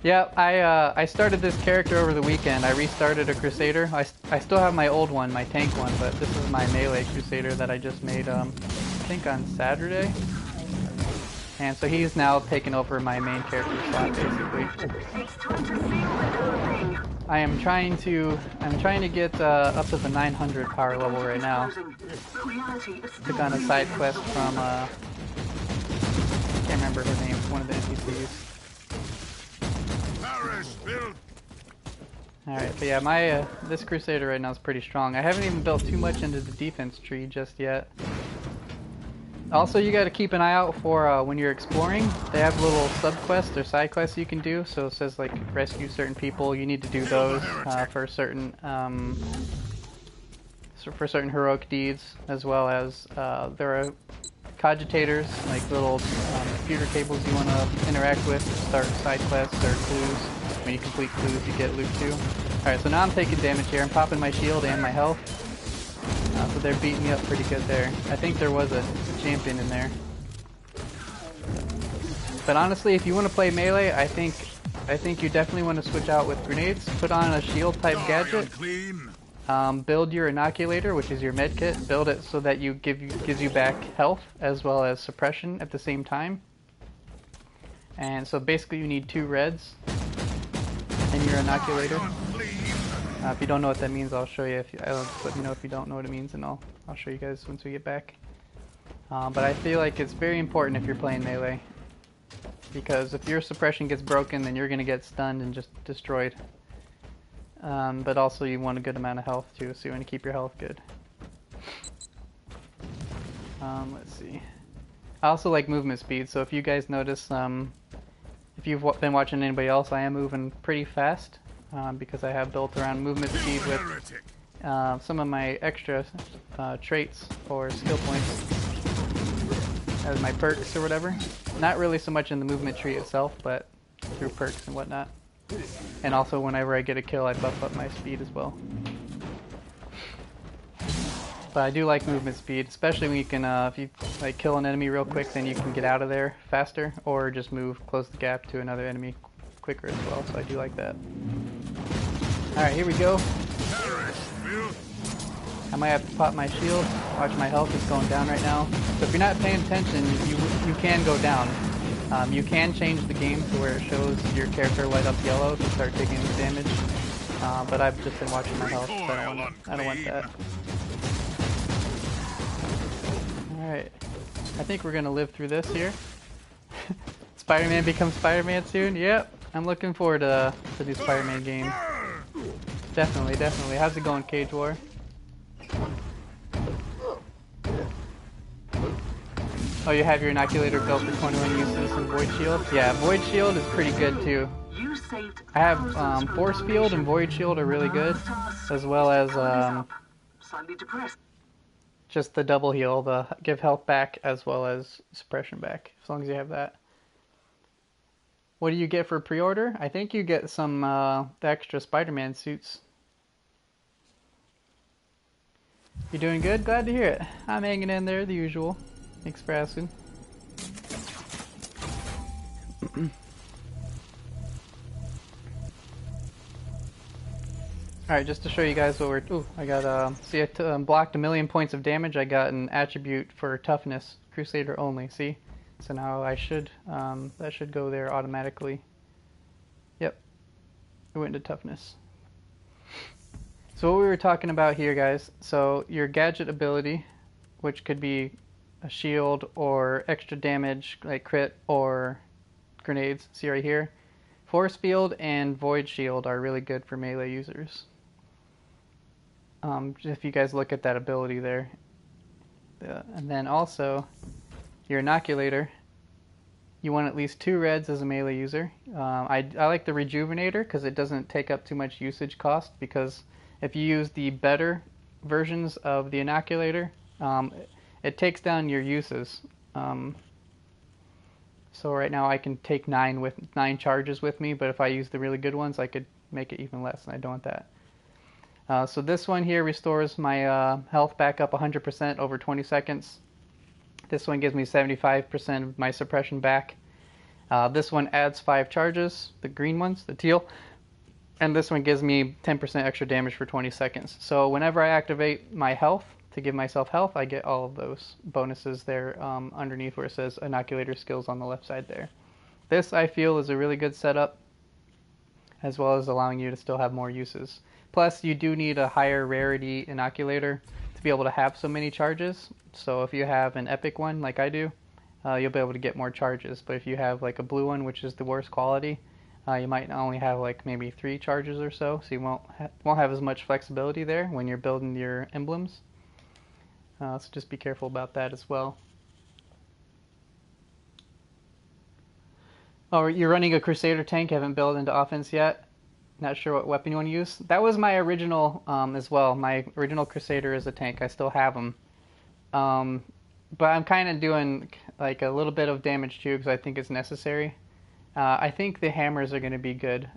Speaker 1: Yeah, I started this character over the weekend. I restarted a Crusader. I still have my old one, my tank one, but this is my melee Crusader that I just made, I think on Saturday. And so he's now taken over my main character slot, basically. I'm trying to get up to the 900 power level right now. Took on a side quest from I can't remember her name. One of the NPCs. All right, but yeah, my this Crusader right now is pretty strong. I haven't even built too much into the defense tree just yet. Also, you got to keep an eye out for when you're exploring. They have little sub-quests or side quests you can do. So it says like rescue certain people. You need to do those for certain heroic deeds, as well as there are cogitators, like little computer cables you want to interact with to start side quests or clues. When you complete clues, you get loot too. All right, so now I'm taking damage here. I'm popping my shield and my health. So they're beating me up pretty good there. I think there was a champion in there. But honestly, if you want to play melee, I think I think you definitely want to switch out with grenades. Put on a shield type gadget. Build your inoculator, which is your med kit. Build it so that gives you back health as well as suppression at the same time. And so basically you need 2 reds in your inoculator. If you don't know what that means, I'll show you. Just let me know if you don't know what it means, and I'll show you guys once we get back. But I feel like it's very important if you're playing melee, because if your suppression gets broken, then you're going to get stunned and just destroyed. But also you want a good amount of health too, so you want to keep your health good. Let's see. I also like movement speed, so if you guys notice, if you've been watching anybody else, I am moving pretty fast, because I have built around movement speed with some of my extra traits or skill points as my perks or whatever. Not really so much in the movement tree itself, but through perks and whatnot. And also whenever I get a kill, I buff up my speed as well. But I do like movement speed, especially when you can, if you like kill an enemy real quick, then you can get out of there faster, or just close the gap to another enemy quicker as well, so I do like that. Alright, here we go. I might have to pop my shield. Watch, my health is going down right now. So if you're not paying attention, you can go down. You can change the game to where it shows your character light up yellow if you start taking any damage. But I've just been watching my health, so I don't want that. Alright, I think we're gonna live through this here. Spider-Man becomes Spider-Man soon? Yep, I'm looking forward to the new Spider-Man game. Definitely, definitely. How's it going, Cage War? Oh, you have your inoculator built for 21 uses and Void Shield? Yeah, Void Shield is pretty good too. I have Force Field and Void Shield are really good, as well as just the double heal, the give health back as well as suppression back, as long as you have that. What do you get for pre-order? I think you get some the extra Spider-Man suits. You doing good? Glad to hear it. I'm hanging in there, the usual. Thanks for asking. Alright, just to show you guys what we're... Ooh, I got, see, I blocked 1,000,000 points of damage. I got an attribute for toughness. Crusader only, see? So now I should, that should go there automatically. Yep. It went into toughness. So what we were talking about here, guys, so your gadget ability, which could be a shield or extra damage, like crit or grenades, see right here? Force Field and Void Shield are really good for melee users. If you guys look at that ability there. And then also, your inoculator, you want at least 2 reds as a melee user. I like the Rejuvenator because it doesn't take up too much usage cost, because if you use the better versions of the inoculator, it takes down your uses. So right now I can take 9 charges with me, but if I use the really good ones, I could make it even less, and I don't want that. So this one here restores my health back up 100% over 20 seconds. This one gives me 75% of my suppression back. This one adds 5 charges, the green ones, the teal. And this one gives me 10% extra damage for 20 seconds. So whenever I activate my health to give myself health, I get all of those bonuses there underneath where it says inoculator skills on the left side there. This, I feel, is a really good setup, as well as allowing you to still have more uses. Plus, you do need a higher rarity inoculator to be able to have so many charges. So if you have an epic one, like I do, you'll be able to get more charges. But if you have like a blue one, which is the worst quality, you might only have like maybe 3 charges or so. So you won't have as much flexibility there when you're building your emblems. So just be careful about that as well. Oh, you're running a Crusader tank, haven't built into offense yet? Not sure what weapon you want to use? That was my original as well. My original Crusader is a tank. I still have him. But I'm kind of doing like a little bit of damage too because I think it's necessary. I think the hammers are going to be good.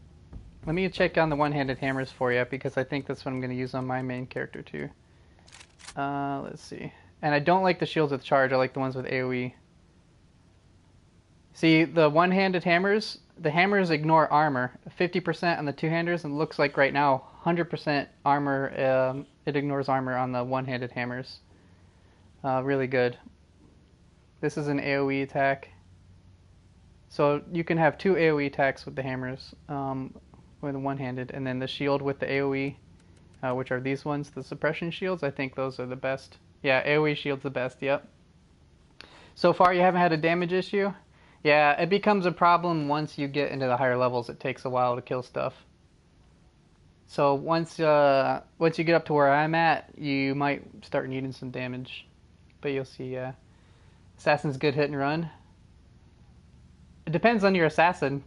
Speaker 1: Let me check on the one-handed hammers for you because I think that's what I'm going to use on my main character too. Let's see. And I don't like the shields with charge. I like the ones with AoE. See, the one-handed hammers, the hammers ignore armor. 50% on the two-handers, and it looks like right now 100% armor. It ignores armor on the one-handed hammers. Really good. This is an AoE attack. So you can have two AoE attacks with the hammers, with one-handed, and then the shield with the AoE, which are these ones, the suppression shields. I think those are the best. Yeah, AoE shield's the best, yep. So far you haven't had a damage issue? Yeah, it becomes a problem once you get into the higher levels. It takes a while to kill stuff. So once you get up to where I'm at, you might start needing some damage. But you'll see, Assassin's good hit and run. It depends on your assassin.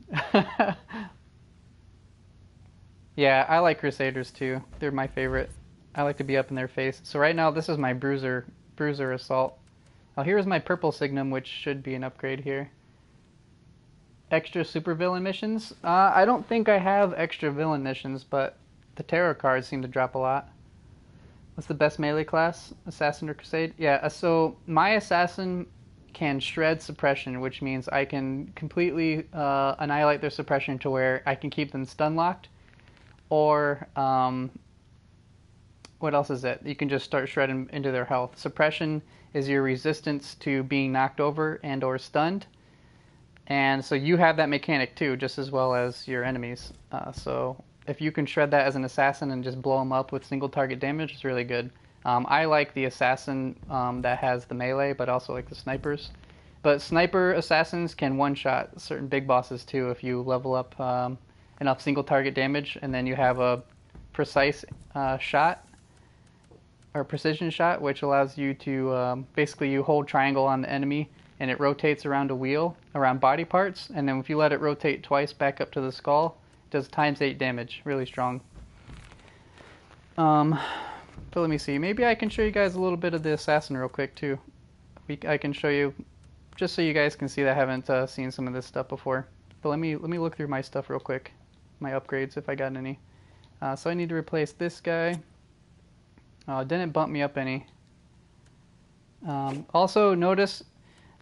Speaker 1: Yeah, I like Crusaders too. They're my favorite. I like to be up in their face. So right now, this is my Bruiser Assault. Oh, here's my Purple Signum, which should be an upgrade here. Extra supervillain missions. I don't think I have extra villain missions, but the tarot cards seem to drop a lot. What's the best melee class? Assassin or Crusade? Yeah, so my Assassin can shred suppression, which means I can completely annihilate their suppression to where I can keep them stun locked. Or, what else is it? You can just start shredding into their health. Suppression is your resistance to being knocked over and or stunned. And so you have that mechanic too, just as well as your enemies. So if you can shred that as an assassin and just blow them up with single target damage, it's really good. I like the assassin that has the melee, but also like the snipers. But sniper assassins can one-shot certain big bosses too if you level up enough single target damage, and then you have a precise shot or precision shot, which allows you to basically you hold triangle on the enemy and it rotates around a wheel around body parts, and then if you let it rotate twice back up to the skull, it does ×8 damage. Really strong. But let me see. Maybe I can show you guys a little bit of the assassin real quick too. I can show you just so you guys can see that I haven't seen some of this stuff before. But let me look through my stuff real quick. My upgrades, if I got any. So I need to replace this guy. Didn't bump me up any. Also notice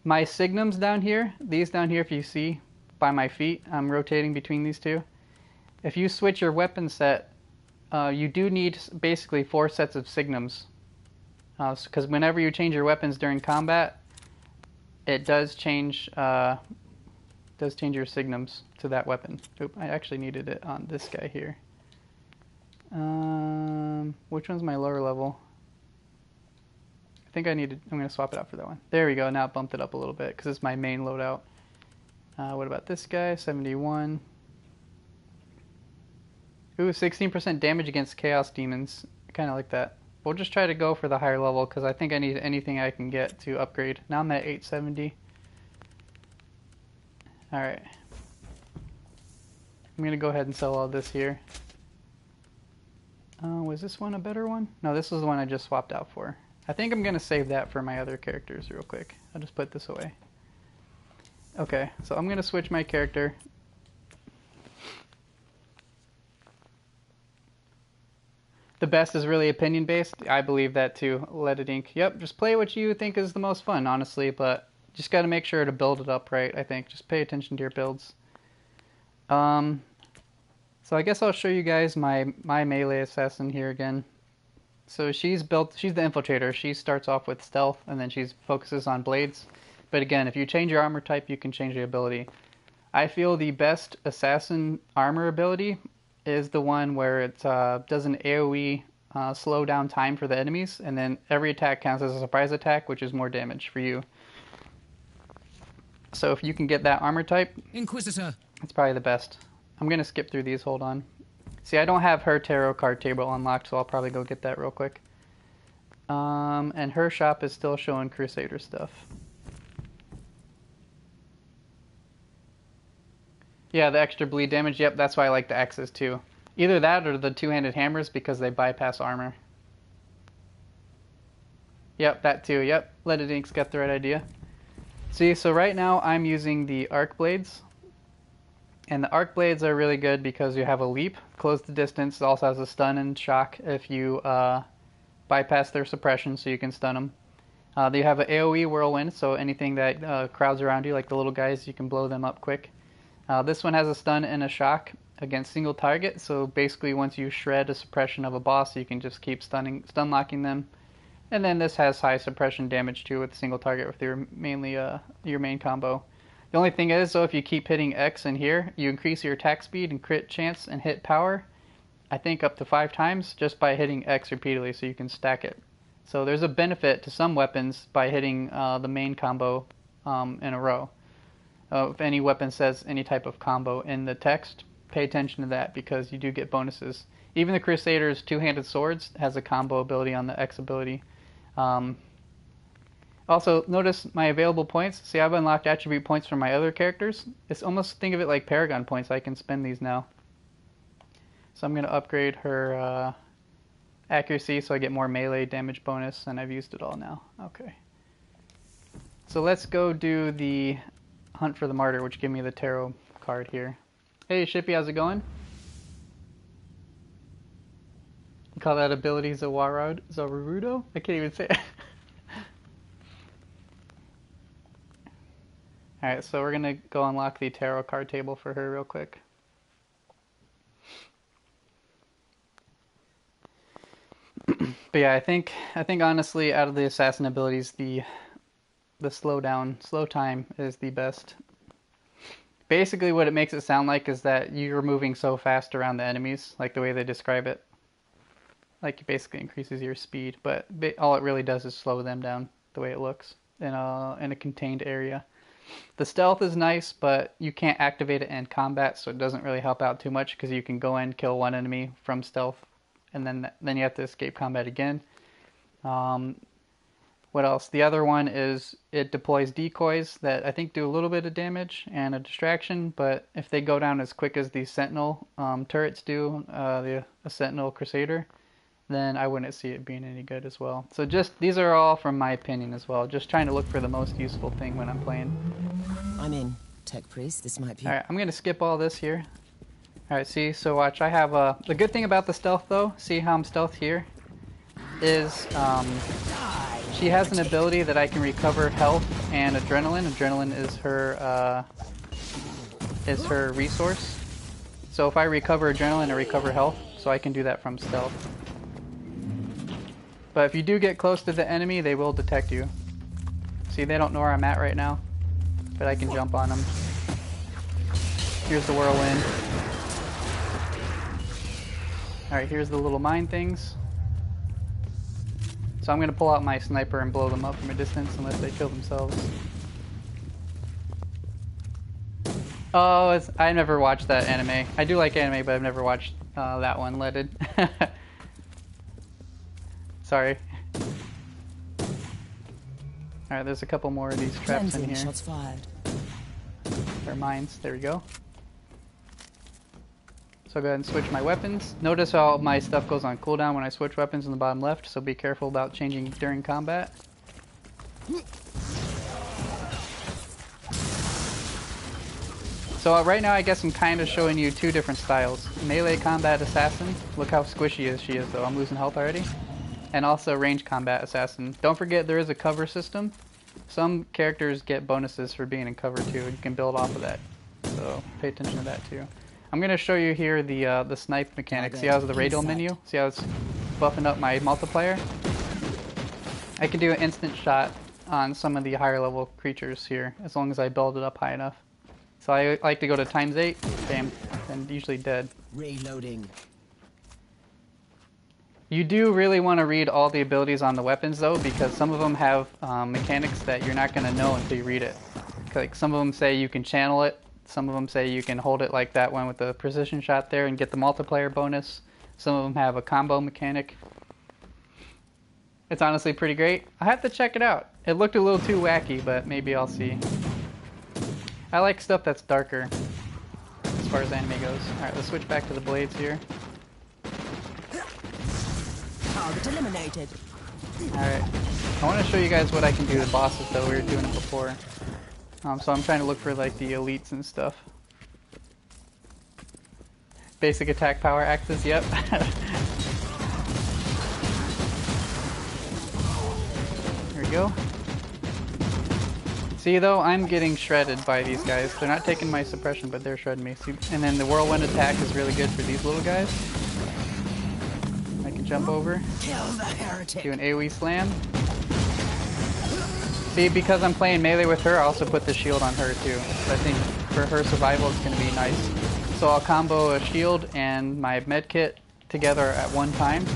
Speaker 1: my signums down here. These down here, if you see by my feet, I'm rotating between these two. If you switch your weapon set, you do need basically 4 sets of signums. Because whenever you change your weapons during combat, it does change your signums to that weapon. Oop, I actually needed it on this guy here. Which one's my lower level? I think I'm going to swap it out for that one. There we go, now it bumped it up a little bit because it's my main loadout. What about this guy? 71. Ooh, 16% damage against Chaos Demons. I kind of like that. We'll just try to go for the higher level because I think I need anything I can get to upgrade. Now I'm at 870. Alright. I'm going to go ahead and sell all this here. Was this one a better one? No, this was the one I just swapped out for. I think I'm going to save that for my other characters real quick. I'll just put this away. Okay, so I'm going to switch my character. The best is really opinion based. I believe that too. Let it ink. Yep, just play what you think is the most fun, honestly, but just got to make sure to build it up right, I think. Just pay attention to your builds. So I guess I'll show you guys my melee assassin here again. So she's the infiltrator. She starts off with stealth and then she focuses on blades. But again, if you change your armor type, you can change the ability. I feel the best assassin armor ability is the one where it does an AoE slow down time for the enemies, and then every attack counts as a surprise attack, which is more damage for you. So if you can get that armor type,
Speaker 3: Inquisitor,
Speaker 1: it's probably the best. I'm going to skip through these, hold on. See, I don't have her tarot card table unlocked, so I'll probably go get that real quick. And her shop is still showing Crusader stuff. Yeah, the extra bleed damage, yep, that's why I like the axes too. Either that or the two-handed hammers because they bypass armor. Yep, that too, yep. Let it Ink's got the right idea. See, so right now I'm using the arc blades. And the arc blades are really good because you have a leap, close the distance. It also has a stun and shock if you bypass their suppression, so you can stun them. They have an AoE whirlwind, so anything that crowds around you, like the little guys, you can blow them up quick. This one has a stun and a shock against single target, so basically once you shred a suppression of a boss, you can just keep stun locking them. And then this has high suppression damage too with single target with your main combo. The only thing is, though, if you keep hitting X in here, you increase your attack speed and crit chance and hit power, I think up to 5 times just by hitting X repeatedly, so you can stack it. So there's a benefit to some weapons by hitting the main combo in a row. If any weapon says any type of combo in the text, pay attention to that because you do get bonuses. Even the Crusader's two-handed swords has a combo ability on the X ability. Also, notice my available points. See, I've unlocked attribute points from my other characters. It's almost, think of it like Paragon points. I can spend these now. So I'm going to upgrade her accuracy so I get more melee damage bonus, and I've used it all now. Okay. So let's go do the Hunt for the Martyr, which give me the tarot card here. Hey Shippy, how's it going? You call that ability Zawarudo? I can't even say it. Alright, so we're gonna go unlock the tarot card table for her real quick. But yeah, I think honestly out of the assassin abilities, the slow time is the best. Basically what it makes it sound like is that you're moving so fast around the enemies, like the way they describe it. Like it basically increases your speed, but all it really does is slow them down the way it looks in a contained area. The stealth is nice, but you can't activate it in combat, so it doesn't really help out too much because you can go in, kill one enemy from stealth, and then you have to escape combat again. What else? The other one is it deploys decoys that I think do a little bit of damage and a distraction, but if they go down as quick as the Sentinel turrets do, the Sentinel Crusader, then I wouldn't see it being any good as well. So just, these are all from my opinion as well. Just trying to look for the most useful thing when I'm playing.
Speaker 3: I'm in. Tech Priest, this might be...
Speaker 1: Alright, I'm going to skip all this here. Alright, see, so watch, I have the good thing about the stealth though, see how I'm stealth here, is she has an ability that I can recover health and adrenaline. Adrenaline is her resource. So if I recover adrenaline, I recover health, so I can do that from stealth. But if you do get close to the enemy, they will detect you. See, they don't know where I'm at right now, but I can jump on them. Here's the whirlwind. Alright, here's the little mine things. So I'm going to pull out my sniper and blow them up from a distance unless they kill themselves. Oh, I never watched that anime. I do like anime, but I've never watched that one, Leaded. Sorry. Alright, there's a couple more of these traps in here.
Speaker 3: Shots fired.
Speaker 1: They're mines. There we go. So I'll go ahead and switch my weapons. Notice how my stuff goes on cooldown when I switch weapons in the bottom left, so be careful about changing during combat. So right now I guess I'm kind of showing you two different styles. Melee combat assassin. Look how squishy she is though. I'm losing health already. And also range combat assassin. Don't forget there is a cover system. Some characters get bonuses for being in cover too. You can build off of that. So pay attention to that too. I'm going to show you here the snipe mechanic. See how it's the radial menu? See how it's buffing up my multiplier? I can do an instant shot on some of the higher level creatures here as long as I build it up high enough. So I like to go to ×8, bam, and usually dead.
Speaker 3: Reloading.
Speaker 1: You do really want to read all the abilities on the weapons though, because some of them have mechanics that you're not going to know until you read it. Like some of them say you can channel it, some of them say you can hold it like that one with the precision shot there and get the multiplier bonus. Some of them have a combo mechanic. It's honestly pretty great. I have to check it out. It looked a little too wacky, but maybe I'll see. I like stuff that's darker as far as anime goes. Alright, let's switch back to the blades here.
Speaker 3: Target eliminated.
Speaker 1: Alright, I want to show you guys what I can do to bosses though. We were doing it before. So I'm trying to look for like the elites and stuff. Basic attack power axis, yep. Here we we go. See though, I'm getting shredded by these guys. They're not taking my suppression, but they're shredding me. See, and then the whirlwind attack is really good for these little guys. I can jump over, do an AoE slam. See, because I'm playing melee with her, I also put the shield on her too. So I think for her survival, it's going to be nice. So I'll combo a shield and my med kit together at one time.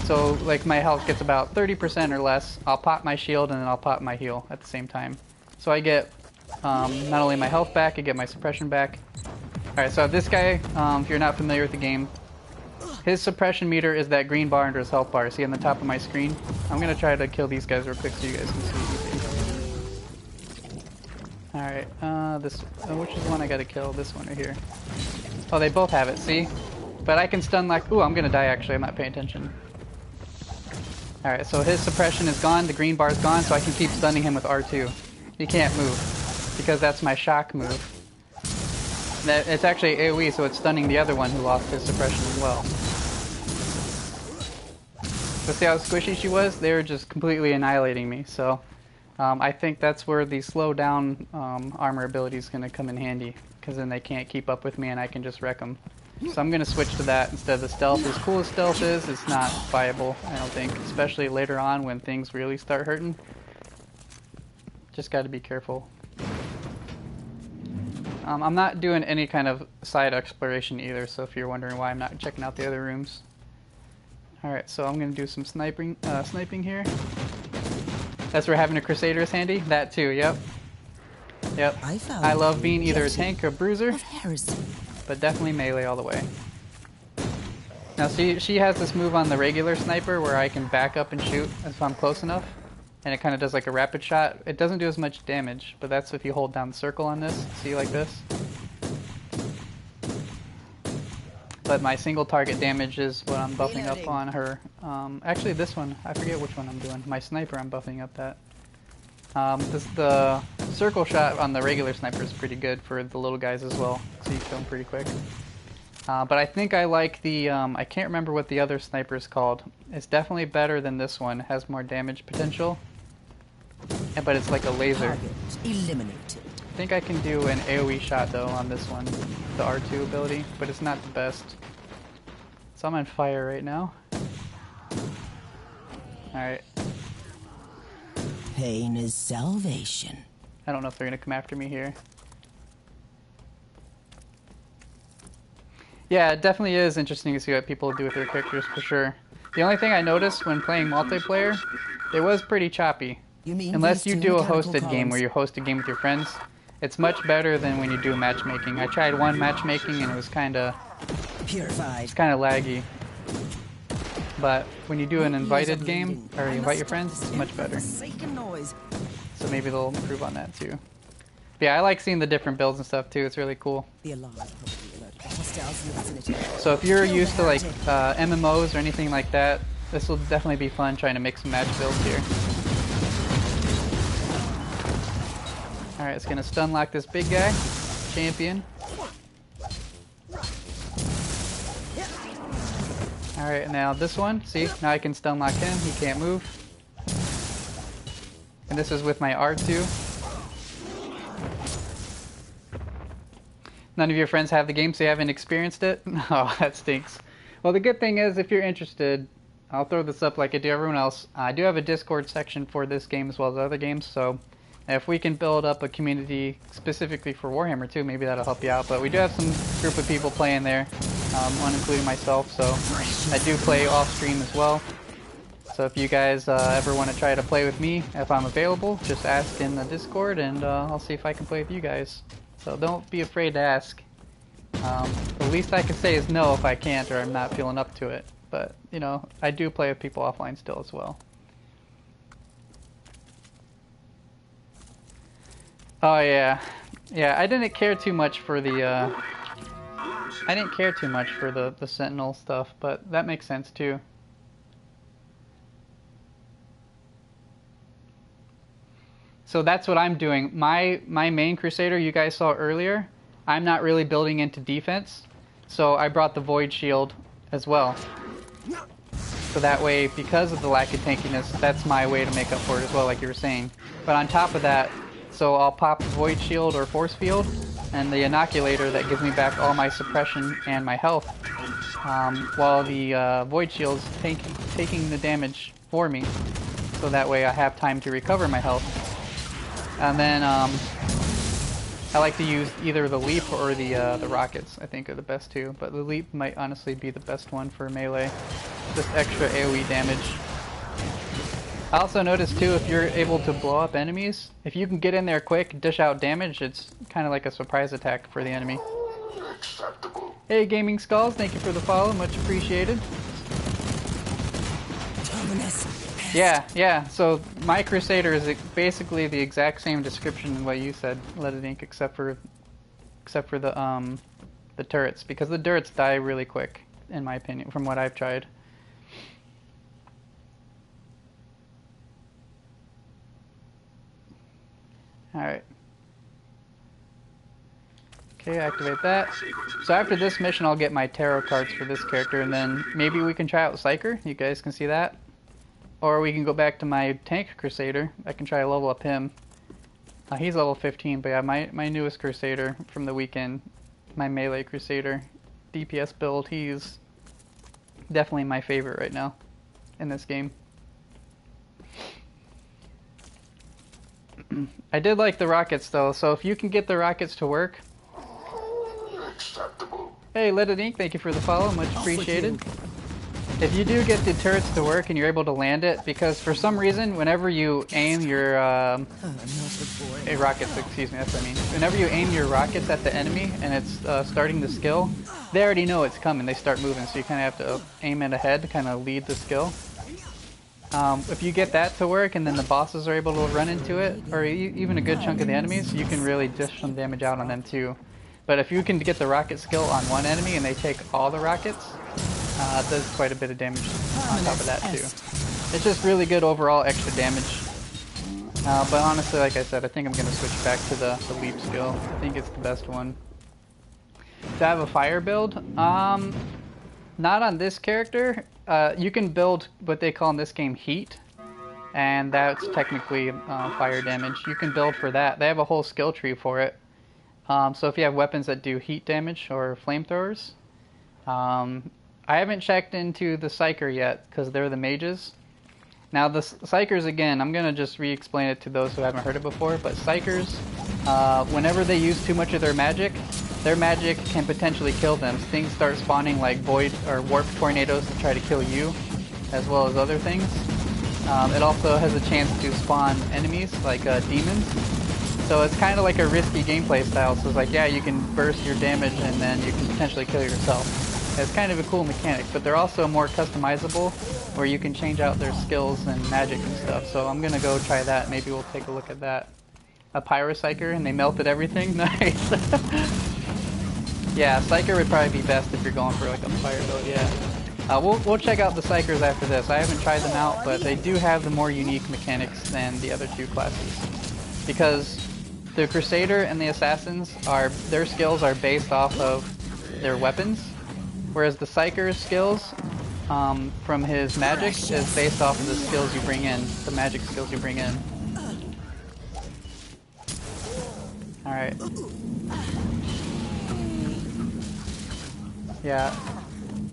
Speaker 1: So like my health gets about 30% or less. I'll pop my shield and then I'll pop my heal at the same time. So I get not only my health back, I get my suppression back. Alright, so this guy, if you're not familiar with the game, his suppression meter is that green bar under his health bar. See on the top of my screen? I'm going to try to kill these guys real quick so you guys can see. Alright, which is the one I gotta kill? This one right here. Oh, they both have it, see? But I can stun like, ooh, I'm gonna die actually, I'm not paying attention. Alright, so his suppression is gone, the green bar is gone, so I can keep stunning him with R2. He can't move, because that's my shock move. It's actually AoE, so it's stunning the other one who lost his suppression as well. But see how squishy she was? They were just completely annihilating me, so... I think that's where the slow down armor ability is going to come in handy, because then they can't keep up with me and I can just wreck them. So I'm going to switch to that instead of the stealth. As cool as stealth is, it's not viable, I don't think, especially later on when things really start hurting. Just got to be careful. I'm not doing any kind of side exploration either, so if you're wondering why I'm not checking out the other rooms. Alright, so I'm going to do some sniping here. That's where having a Crusader is handy? That too, yep. Yep. I love being either a tank or a bruiser, but definitely melee all the way. Now see, she has this move on the regular sniper where I can back up and shoot if I'm close enough. And it kind of does like a rapid shot. It doesn't do as much damage, but that's if you hold down the circle on this. See, like this? But my single target damage is what I'm buffing up on her. Actually this one, I forget which one I'm doing. My sniper I'm buffing up that. The circle shot on the regular sniper is pretty good for the little guys as well, so you kill them pretty quick. But I think I like the, I can't remember what the other sniper is called. It's definitely better than this one. It has more damage potential. But it's like a laser.
Speaker 3: Eliminated.
Speaker 1: I think I can do an AoE shot though on this one, the R2 ability, but it's not the best. So I'm on fire right now. Alright.
Speaker 3: Pain is salvation.
Speaker 1: I don't know if they're gonna come after me here. Yeah, it definitely is interesting to see what people do with their characters for sure. The only thing I noticed when playing multiplayer, it was pretty choppy. Unless you do a hosted game where you host a game with your friends, it's much better than when you do matchmaking. I tried one matchmaking and it was kind of laggy. But when you do an invited game, or you invite your friends, it's much better. So maybe they'll improve on that too. But yeah, I like seeing the different builds and stuff too. It's really cool. So if you're used to like MMOs or anything like that, this will definitely be fun trying to mix and match builds here. Alright, it's gonna stun lock this big guy. Champion. Alright, now this one, see? Now I can stun lock him, he can't move. And this is with my R2. None of your friends have the game, so you haven't experienced it? Oh, that stinks. Well, the good thing is, if you're interested, I'll throw this up like I do everyone else. I do have a Discord section for this game as well as other games, so if we can build up a community specifically for Warhammer too, maybe that'll help you out. But we do have some group of people playing there, one including myself, so I do play off stream as well. So if you guys ever want to try to play with me, if I'm available, just ask in the Discord and I'll see if I can play with you guys. So don't be afraid to ask. The least I can say is no if I can't or I'm not feeling up to it. But, you know, I do play with people offline still as well. Oh yeah. Yeah, I didn't care too much for the, the Sentinel stuff, but that makes sense too. So that's what I'm doing. My main Crusader you guys saw earlier, I'm not really building into defense, so I brought the Void Shield as well. so that way, because of the lack of tankiness, that's my way to make up for it as well, like you were saying. But on top of that, so I'll pop Void Shield or Force Field, and the Inoculator that gives me back all my suppression and my health, while the Void Shield's taking the damage for me, so that way I have time to recover my health. And then I like to use either the Leap or the Rockets, I think are the best two, but the Leap might honestly be the best one for melee. Just extra AoE damage. I also noticed too, if you're able to blow up enemies, if you can get in there quick, dish out damage, it's kind of like a surprise attack for the enemy. Hey Gaming Skulls, thank you for the follow, much appreciated. Yeah, so my Crusader is basically the exact same description in what you said, Leaded Ink, except for the turrets, because the turrets die really quick, in my opinion, from what I've tried. Alright. Okay, activate that. So after this mission I'll get my tarot cards for this character, and then maybe we can try out Psyker, you guys can see that. Or we can go back to my tank Crusader, I can try to level up him. He's level 15, but yeah, my newest Crusader from the weekend, my melee Crusader, DPS build, he's definitely my favorite right now in this game. I did like the rockets though, so if you can get the rockets to work. Hey, Leaded Ink, thank you for the follow, much appreciated. If you do get the turrets to work and you're able to land it, because for some reason, whenever you aim your rockets, excuse me, that's what I mean. Whenever you aim your rockets at the enemy and it's starting the skill, they already know it's coming. They start moving, so you kind of have to aim it ahead to kind of lead the skill. If you get that to work and then the bosses are able to run into it, or even a good chunk of the enemies, you can really dish some damage out on them too. But if you can get the rocket skill on one enemy and they take all the rockets, it does quite a bit of damage on top of that too. It's just really good overall extra damage. But honestly, like I said, I think I'm going to switch back to the Leap skill. I think it's the best one. To have a fire build? Not on this character. You can build what they call in this game Heat, and that's technically fire damage. You can build for that. They have a whole skill tree for it. So if you have weapons that do heat damage or flamethrowers. I haven't checked into the Psyker yet because they're the mages. Now the Psykers, again, I'm going to just re-explain it to those who haven't heard it before, but Psykers, whenever they use too much of their magic can potentially kill them. Things start spawning like void or warp tornadoes to try to kill you, as well as other things. It also has a chance to spawn enemies like demons. So it's kind of like a risky gameplay style. So it's like, yeah, you can burst your damage and then you can potentially kill yourself. It's kind of a cool mechanic, but they're also more customizable, where you can change out their skills and magic and stuff. So I'm gonna go try that. Maybe we'll take a look at that. A Pyropsyker, and they melted everything. Nice. Yeah, Psyker would probably be best if you're going for like a fire build. Yeah. We'll check out the Psykers after this. I haven't tried them out, but they do have the more unique mechanics than the other two classes, because the Crusader and the Assassins their skills are based off of their weapons. Whereas the Psyker's skills from his magic is based off of the skills you bring in, the magic skills you bring in. Alright. Yeah,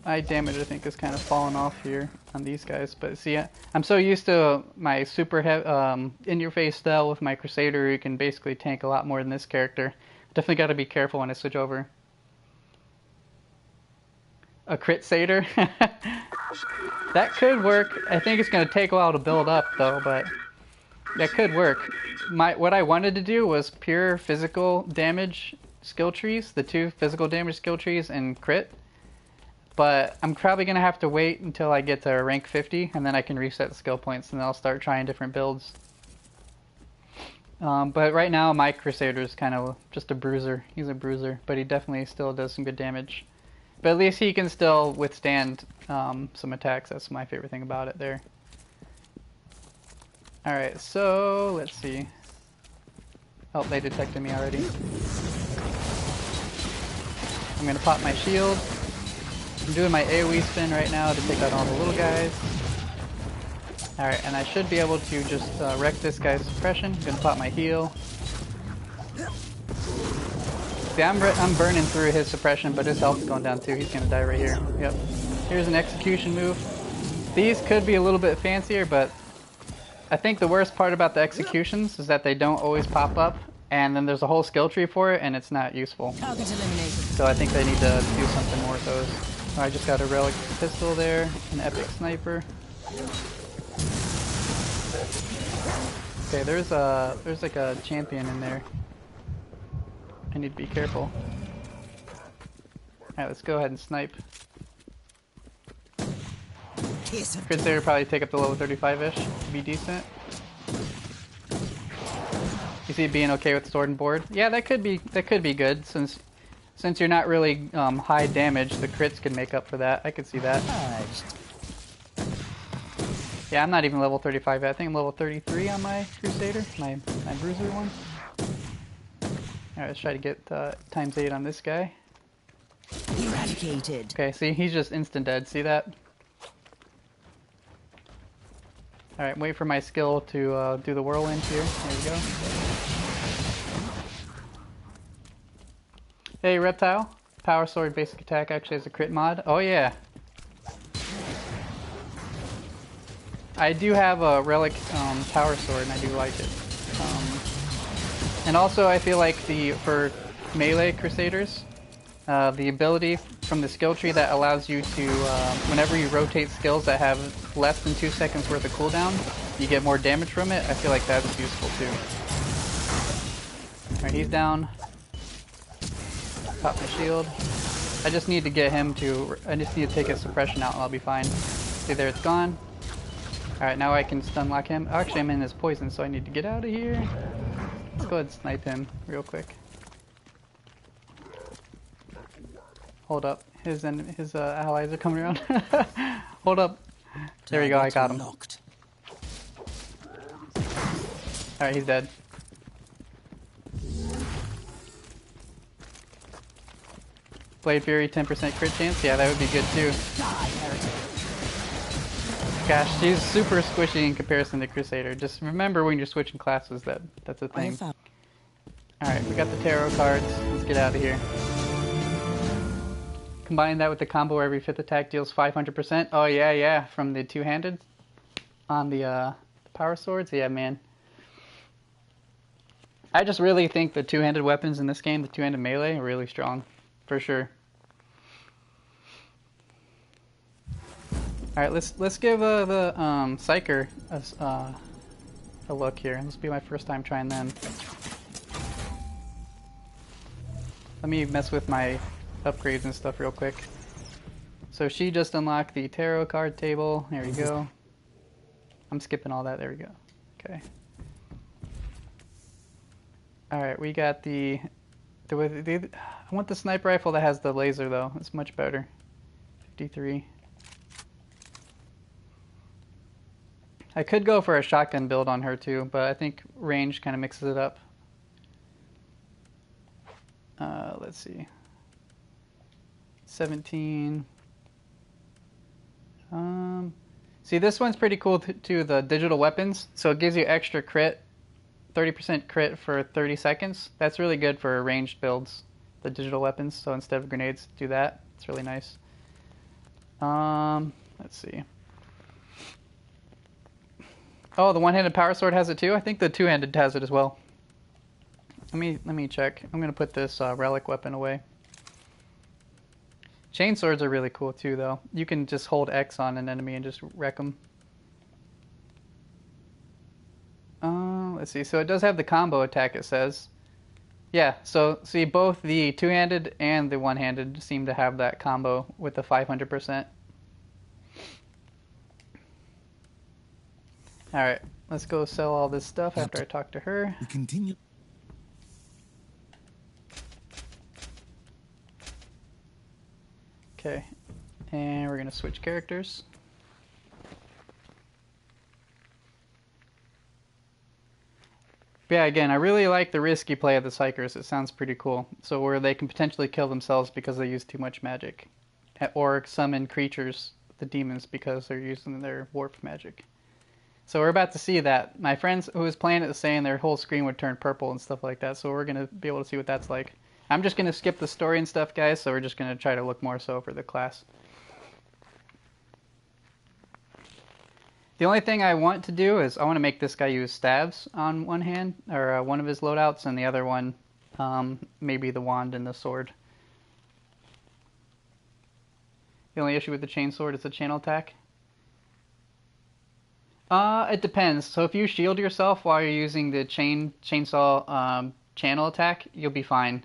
Speaker 1: my damage I think has kind of fallen off here on these guys, but see, I'm so used to my super in-your-face style with my Crusader, you can basically tank a lot more than this character. Definitely got to be careful when I switch over. A crit satyr? That could work. I think it's going to take a while to build up though, but that could work. What I wanted to do was pure physical damage skill trees, the 2 physical damage skill trees and crit. But I'm probably going to have to wait until I get to rank 50 and then I can reset the skill points and then I'll start trying different builds. But right now my Crusader is kind of just a bruiser. He's a bruiser, but he definitely still does some good damage. But at least he can still withstand some attacks. That's my favorite thing about it there. Alright, so let's see. Oh, they detected me already. I'm going to pop my shield. I'm doing my AoE spin right now to take out all the little guys. Alright, and I should be able to just wreck this guy's suppression. Gonna pop my heal. See, I'm burning through his suppression, but his health's going down too. He's gonna die right here. Yep. Here's an execution move. These could be a little bit fancier, but I think the worst part about the executions is that they don't always pop up, and then there's a whole skill tree for it, and it's not useful.
Speaker 3: Target eliminated.
Speaker 1: So I think they need to do something more with those. Oh, I just got a relic pistol there, an epic sniper. Okay, there's like a champion in there. I need to be careful. Alright, let's go ahead and snipe. Crusader probably take up to level 35-ish to be decent. You see it being okay with sword and board? Yeah, that could be good since you're not really high damage. The crits can make up for that. I could see that. Yeah, I'm not even level 35 yet. I think I'm level 33 on my Crusader, my bruiser one. Alright, let's try to get times 8 on this guy.
Speaker 3: Eradicated.
Speaker 1: Okay, see, he's just instant dead. See that? Alright, wait for my skill to do the whirlwind here. There we go. Hey, Reptile. Power Sword basic attack actually has a crit mod. Oh, yeah. I do have a relic power sword, and I do like it. And also, I feel like for melee Crusaders, the ability from the skill tree that allows you to, whenever you rotate skills that have less than 2 seconds worth of cooldown, you get more damage from it. I feel like that's useful too. Alright, he's down. Pop my shield. I just need to get him to, I just need to take his suppression out and I'll be fine. See there, it's gone. Alright, now I can stun lock him. Actually, I'm in his poison, so I need to get out of here. Let's go ahead and snipe him real quick. Hold up. His allies are coming around. Hold up. There we go, I got him. Alright, he's dead. Blade Fury, 10% crit chance? Yeah, that would be good too. Gosh, she's super squishy in comparison to Crusader. Just remember when you're switching classes that's a thing. Alright, we got the tarot cards. Let's get out of here. Combine that with the combo where every 5th attack deals 500%. Oh yeah, from the two-handed on the power swords. Yeah, man. I just really think the two-handed weapons in this game, the two-handed melee, are really strong. For sure. Alright, let's give the Psyker a look here. This will be my first time trying them. Let me mess with my upgrades and stuff real quick. So she just unlocked the tarot card table. There we go. I'm skipping all that. There we go. Okay. Alright, we got I want the sniper rifle that has the laser though. It's much better. 53. I could go for a shotgun build on her too, but I think range kind of mixes it up. Let's see. 17. See, this one's pretty cool too, the digital weapons. So it gives you extra crit, 30% crit for 30 seconds. That's really good for ranged builds, the digital weapons. So instead of grenades, do that. It's really nice. Let's see. Oh, the one-handed power sword has it too? I think the two-handed has it as well. Let me check. I'm gonna put this relic weapon away. Chain swords are really cool too, though. You can just hold X on an enemy and just wreck them. Let's see. So it does have the combo attack, it says. Yeah, so see, both the two-handed and the one-handed seem to have that combo with the 500%. Alright, let's go sell all this stuff after I talk to her.
Speaker 2: We continue.
Speaker 1: Okay, and we're going to switch characters. But yeah, again, I really like the risky play of the Psykers. It sounds pretty cool. So where they can potentially kill themselves because they use too much magic. or summon creatures, the demons, because they're using their warp magic. So we're about to see that. My friends who was playing it was saying their whole screen would turn purple and stuff like that, so we're going to be able to see what that's like. I'm just going to skip the story and stuff, guys, so we're just going to try to look more so for the class. The only thing I want to do is I want to make this guy use staves on one hand, or one of his loadouts, and the other one, maybe the wand and the sword. The only issue with the chainsword is the channel attack. It depends. So if you shield yourself while you're using the chainsaw channel attack, you'll be fine.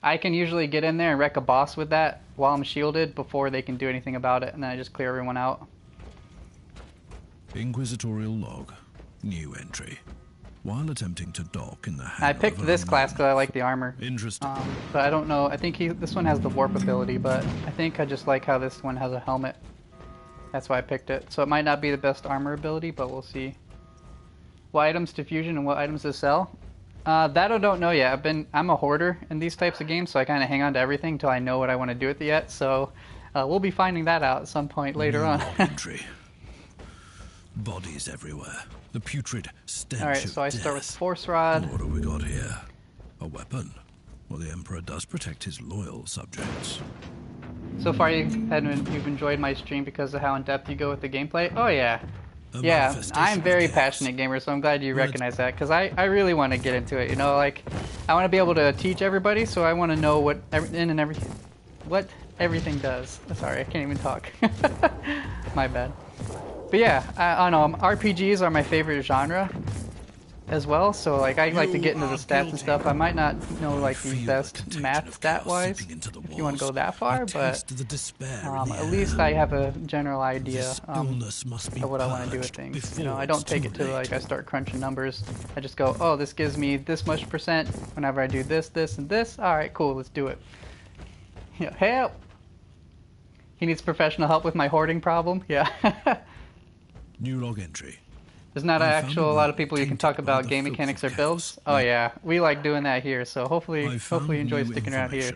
Speaker 1: I can usually get in there and wreck a boss with that while I'm shielded before they can do anything about it, and then I just clear everyone out.
Speaker 2: Inquisitorial log. New entry. While attempting to dock in the hangar
Speaker 1: I picked this class because I like the armor.
Speaker 2: Interesting.
Speaker 1: But I don't know. I think this one has the warp ability, but I think I just like how this one has a helmet. That's why I picked it. So it might not be the best armor ability, but we'll see. What items to fusion and what items to sell? That I don't know yet. I'm a hoarder in these types of games, so I kind of hang on to everything until I know what I want to do with it yet. So we'll be finding that out at some point later on.
Speaker 2: Entry. Bodies everywhere. The putrid stench of
Speaker 1: Alright, so I start with Force Rod.
Speaker 2: What have we got here? A weapon. Well, the Emperor does protect his loyal subjects.
Speaker 1: So far you've enjoyed my stream because of how in depth you go with the gameplay? Oh yeah. Yeah, I'm very passionate gamer, so I'm glad you recognize that, because I really want to get into it, you know, like, I want to be able to teach everybody, so I want to know what everything does. Sorry, I can't even talk. My bad. But yeah, I don't know, RPGs are my favorite genre as well, so like I like to get into the stats and stuff. I might not know like the best math stat-wise, if you want to go that far, but at least I have a general idea of what I want to do with things. You know, I don't take it to like I start crunching numbers. I just go, oh, this gives me this much percent whenever I do this, this, and this. All right, cool, let's do it. You know, help! He needs professional help with my hoarding problem. Yeah.
Speaker 2: New log entry.
Speaker 1: There's not a lot of people you can talk about game mechanics or builds. Oh yeah, we like doing that here, so hopefully you enjoy sticking around here.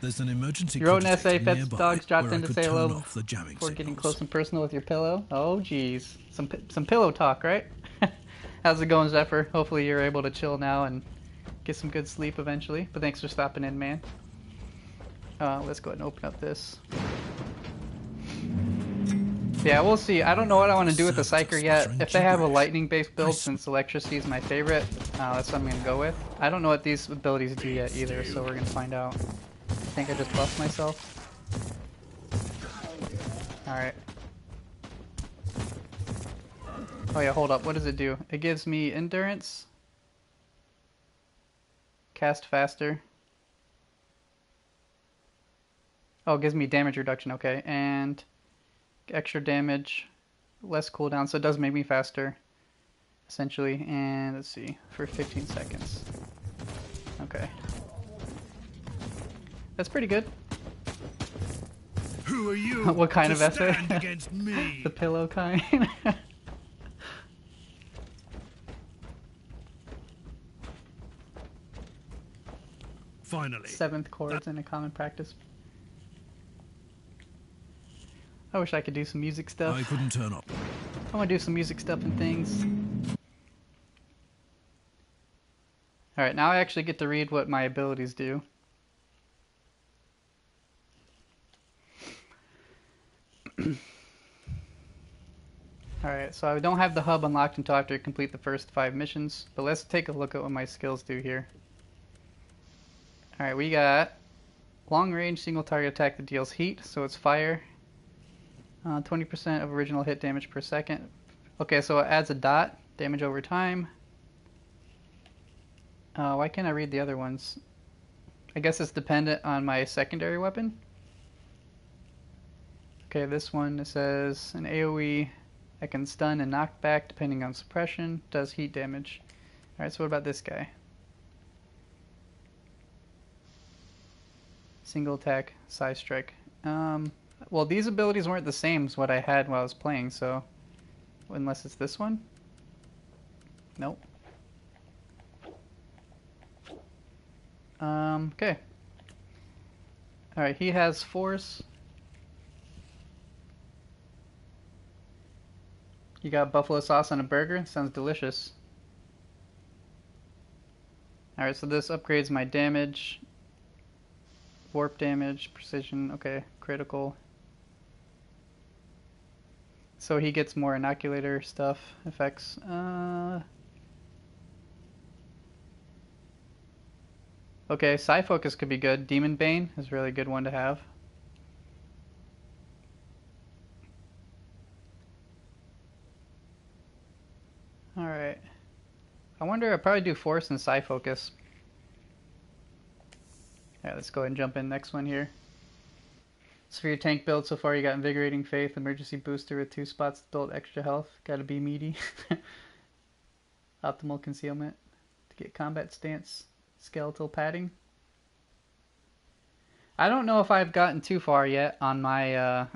Speaker 2: There's an emergency.
Speaker 1: You wrote an essay, Pets Dogs dropped in to say hello before getting close and personal with your pillow. Oh geez, some pillow talk, right? How's it going, Zephyr? Hopefully you're able to chill now and get some good sleep eventually. But thanks for stopping in, man. Let's go ahead and open up this. Yeah, we'll see. I don't know what I want to do with the Psyker yet. If they have a lightning-based build, since electricity is my favorite, that's what I'm going to go with. I don't know what these abilities do yet either, so we're going to find out. I think I just buffed myself. Alright. Oh yeah, hold up. What does it do? It gives me endurance. Cast faster. Oh, it gives me damage reduction, okay. And extra damage, less cooldown, so it does make me faster, essentially. And let's see, for 15 seconds. Okay. That's pretty good.
Speaker 2: Who are you?
Speaker 1: What kind of essay?
Speaker 2: Against me?
Speaker 1: The pillow kind.
Speaker 2: Finally.
Speaker 1: 7th chords in a common practice. I wish I could do some music stuff.
Speaker 2: I couldn't turn up.
Speaker 1: I want to do some music stuff and things. Alright, now I actually get to read what my abilities do. Alright, so I don't have the hub unlocked until after I complete the first 5 missions, but let's take a look at what my skills do here. Alright, we got long range single target attack that deals heat, so it's fire. 20% of original hit damage per second. Okay, so it adds a dot, damage over time. Why can't I read the other ones? I guess it's dependent on my secondary weapon. Okay, this one, it says an AoE, I can stun and knock back depending on suppression, does heat damage. Alright, so what about this guy? Single attack, side strike. Well, these abilities weren't the same as what I had while I was playing, so... Unless it's this one? Nope. Okay. Alright, he has force, You got buffalo sauce on a burger? Sounds delicious. Alright, so this upgrades my damage. Warp damage, precision, okay, critical. So he gets more inoculator stuff, effects. Okay, Psi Focus could be good. Demon Bane is a really good one to have. Alright. I wonder, I'll probably do Force and Psi Focus. Alright, let's go ahead and jump in next one here. So for your tank build so far, you got Invigorating Faith, Emergency Booster with 2 spots to build extra health. Gotta be meaty. Optimal Concealment to get combat stance. Skeletal Padding. I don't know if I've gotten too far yet on my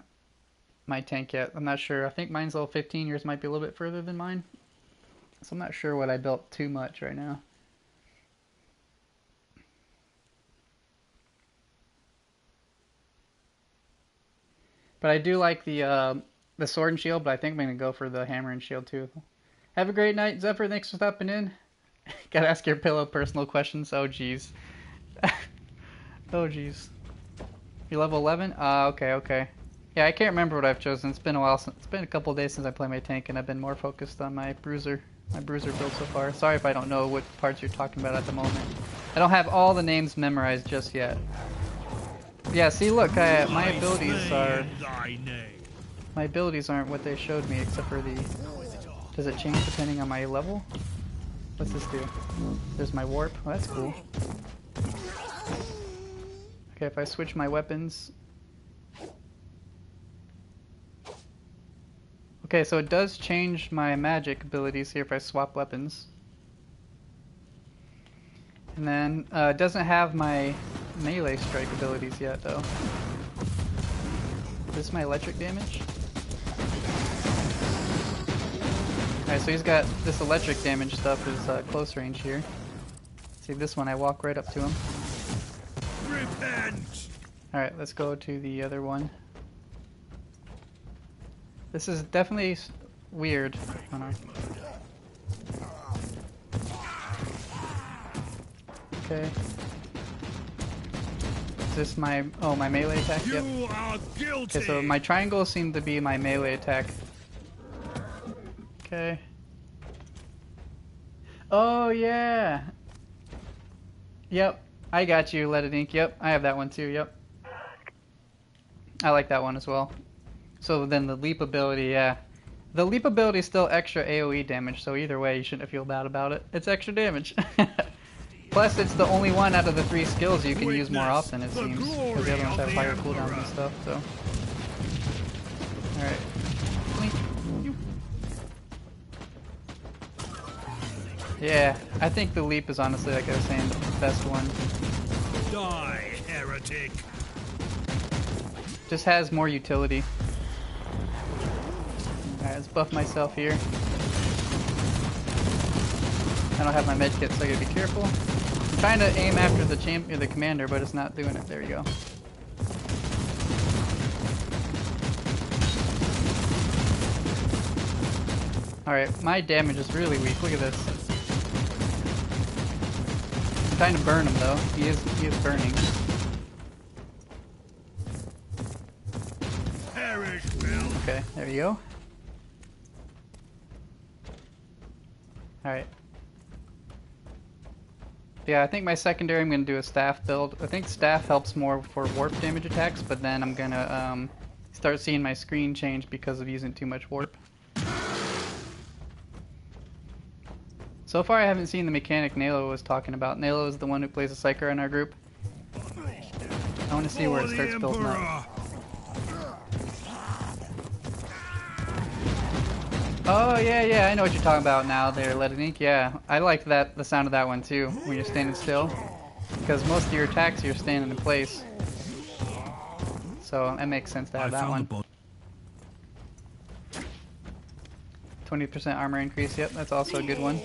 Speaker 1: my tank yet. I'm not sure. I think mine's level 15. Yours might be a little bit further than mine. So I'm not sure what I built too much right now. But I do like the sword and shield, but I think I'm going to go for the hammer and shield too. Have a great night, Zephyr. Thanks for stopping in. Gotta ask your pillow personal questions. Oh, jeez. Oh, jeez. You're level 11? Okay, okay. Yeah, I can't remember what I've chosen. It's been a while. It's been a couple of days since I played my tank, and I've been more focused on my bruiser build so far. Sorry if I don't know what parts you're talking about at the moment. I don't have all the names memorized just yet. Yeah, see, look, my abilities aren't what they showed me, except for the... Does it change depending on my level? What's this do? There's my warp. Oh, that's cool. Okay, if I switch my weapons... Okay, so it does change my magic abilities here if I swap weapons. And then, it doesn't have my melee strike abilities yet, though. Is this my electric damage? Alright, so he's got this electric damage stuff is close range here. See, this one, I walk right up to him.
Speaker 2: Repent!
Speaker 1: Alright, let's go to the other one. This is definitely weird. Oh, no. Okay. Is this my... Oh, my melee attack? Yep.
Speaker 2: You are guilty.
Speaker 1: Okay, so my triangles seem to be my melee attack. Okay. Oh, yeah! Yep. I got you, Let It Ink. Yep, I have that one too, yep. I like that one as well. So then the leap ability, yeah. The leap ability is still extra AoE damage, so either way you shouldn't feel bad about it. It's extra damage. Plus it's the only one out of the 3 skills you can use more often, it seems. Because the other ones have higher cooldowns and stuff, so. Alright. Yeah, I think the leap is honestly, like I was saying, the best one.
Speaker 2: Die, heretic.
Speaker 1: Just has more utility. Alright, let's buff myself here. I don't have my med kit, so I gotta be careful. I'm trying to aim after the commander, but it's not doing it. There you go. Alright, my damage is really weak. Look at this. I'm trying to burn him though. He is burning. Okay, there you go. Alright. Yeah, I think my secondary I'm going to do a staff build. I think staff helps more for warp damage attacks, but then I'm going to start seeing my screen change because of using too much warp. So far I haven't seen the mechanic Nalo was talking about. Nalo is the one who plays a Psyker in our group. I want to see where it starts building up. Oh yeah, I know what you're talking about now there, Let It Ink. Yeah, I like the sound of that one too, when you're standing still. Because most of your attacks you're standing in place. So it makes sense to have that one. 20% armor increase, yep, that's also a good one.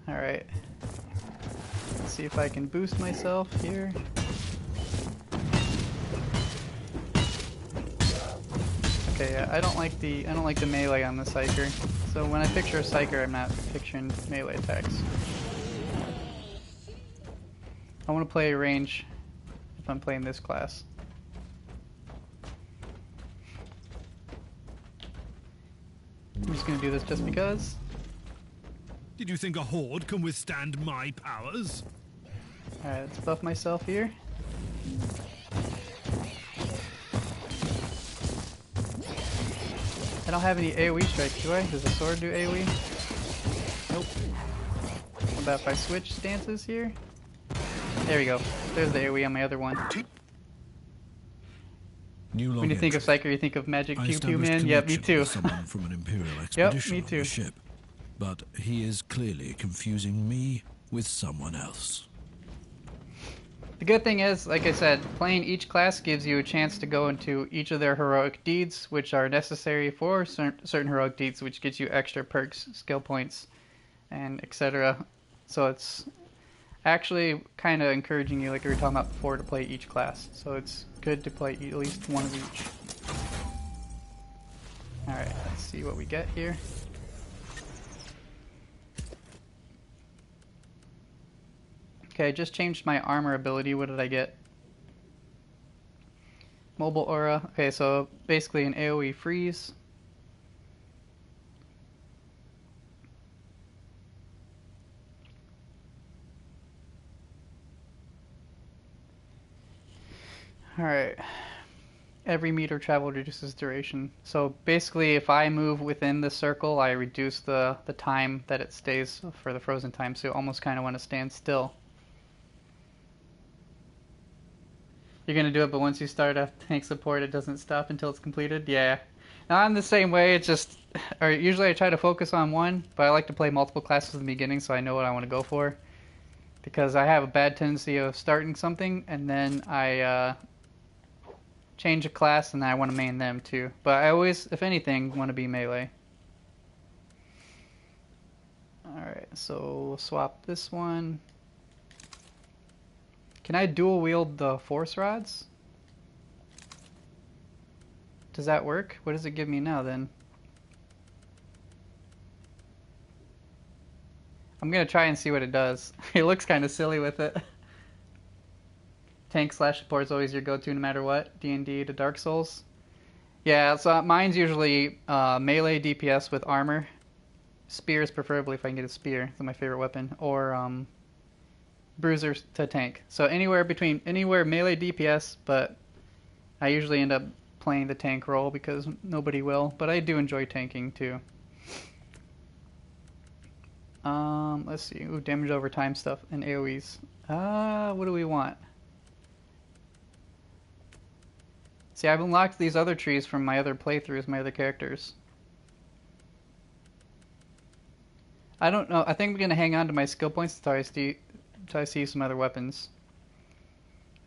Speaker 1: Alright. Let's see if I can boost myself here. Okay, yeah, I don't like the melee on the Psyker. So when I picture a Psyker, I'm not picturing melee attacks. I want to play range if I'm playing this class. I'm just gonna do this just because.
Speaker 2: Did you think a horde can withstand my powers?
Speaker 1: Alright, let's buff myself here. I don't have any AoE strikes, do I? Does the sword do AoE? Nope. What about if I switch stances here? There we go. There's the AoE on my other one. When you think of Psyker, you think of Magic Pew Pew Man? Yeah, me too.
Speaker 2: Someone from an Imperial expedition
Speaker 1: me too.
Speaker 2: on the ship. But he is clearly confusing me with someone else.
Speaker 1: The good thing is, like I said, playing each class gives you a chance to go into each of their heroic deeds, which are necessary for certain heroic deeds, which gets you extra perks, skill points, and etc. So it's actually kind of encouraging you, like we were talking about before, to play each class. So it's good to play at least one of each. Alright, let's see what we get here. Okay, I just changed my armor ability. What did I get? Mobile aura. Okay, so basically an AoE freeze. Alright. Every meter traveled reduces duration. So basically if I move within the circle, I reduce the time that it stays for the frozen time. So you almost kind of want to stand still. You're gonna do it, but once you start a tank support, it doesn't stop until it's completed? Yeah. Now, I'm the same way. It's just, or usually I try to focus on one, but I like to play multiple classes in the beginning so I know what I want to go for. Because I have a bad tendency of starting something, and then I change a class, and then I want to main them too. But I always, if anything, want to be melee. Alright, so we'll swap this one. Can I dual wield the force rods? Does that work? What does it give me now then? I'm gonna try and see what it does. It looks kind of silly with it. Tank / support is always your go-to no matter what. D&D to Dark Souls. Yeah, so mine's usually melee DPS with armor. Spears preferably if I can get a spear. It's my favorite weapon. Or bruiser to tank. So anywhere melee DPS, but I usually end up playing the tank role because nobody will. But I do enjoy tanking too. Let's see. Ooh, damage over time stuff and AoEs. What do we want? See, I've unlocked these other trees from my other playthroughs, my other characters. I don't know. I think I'm gonna hang on to my skill points until I see some other weapons.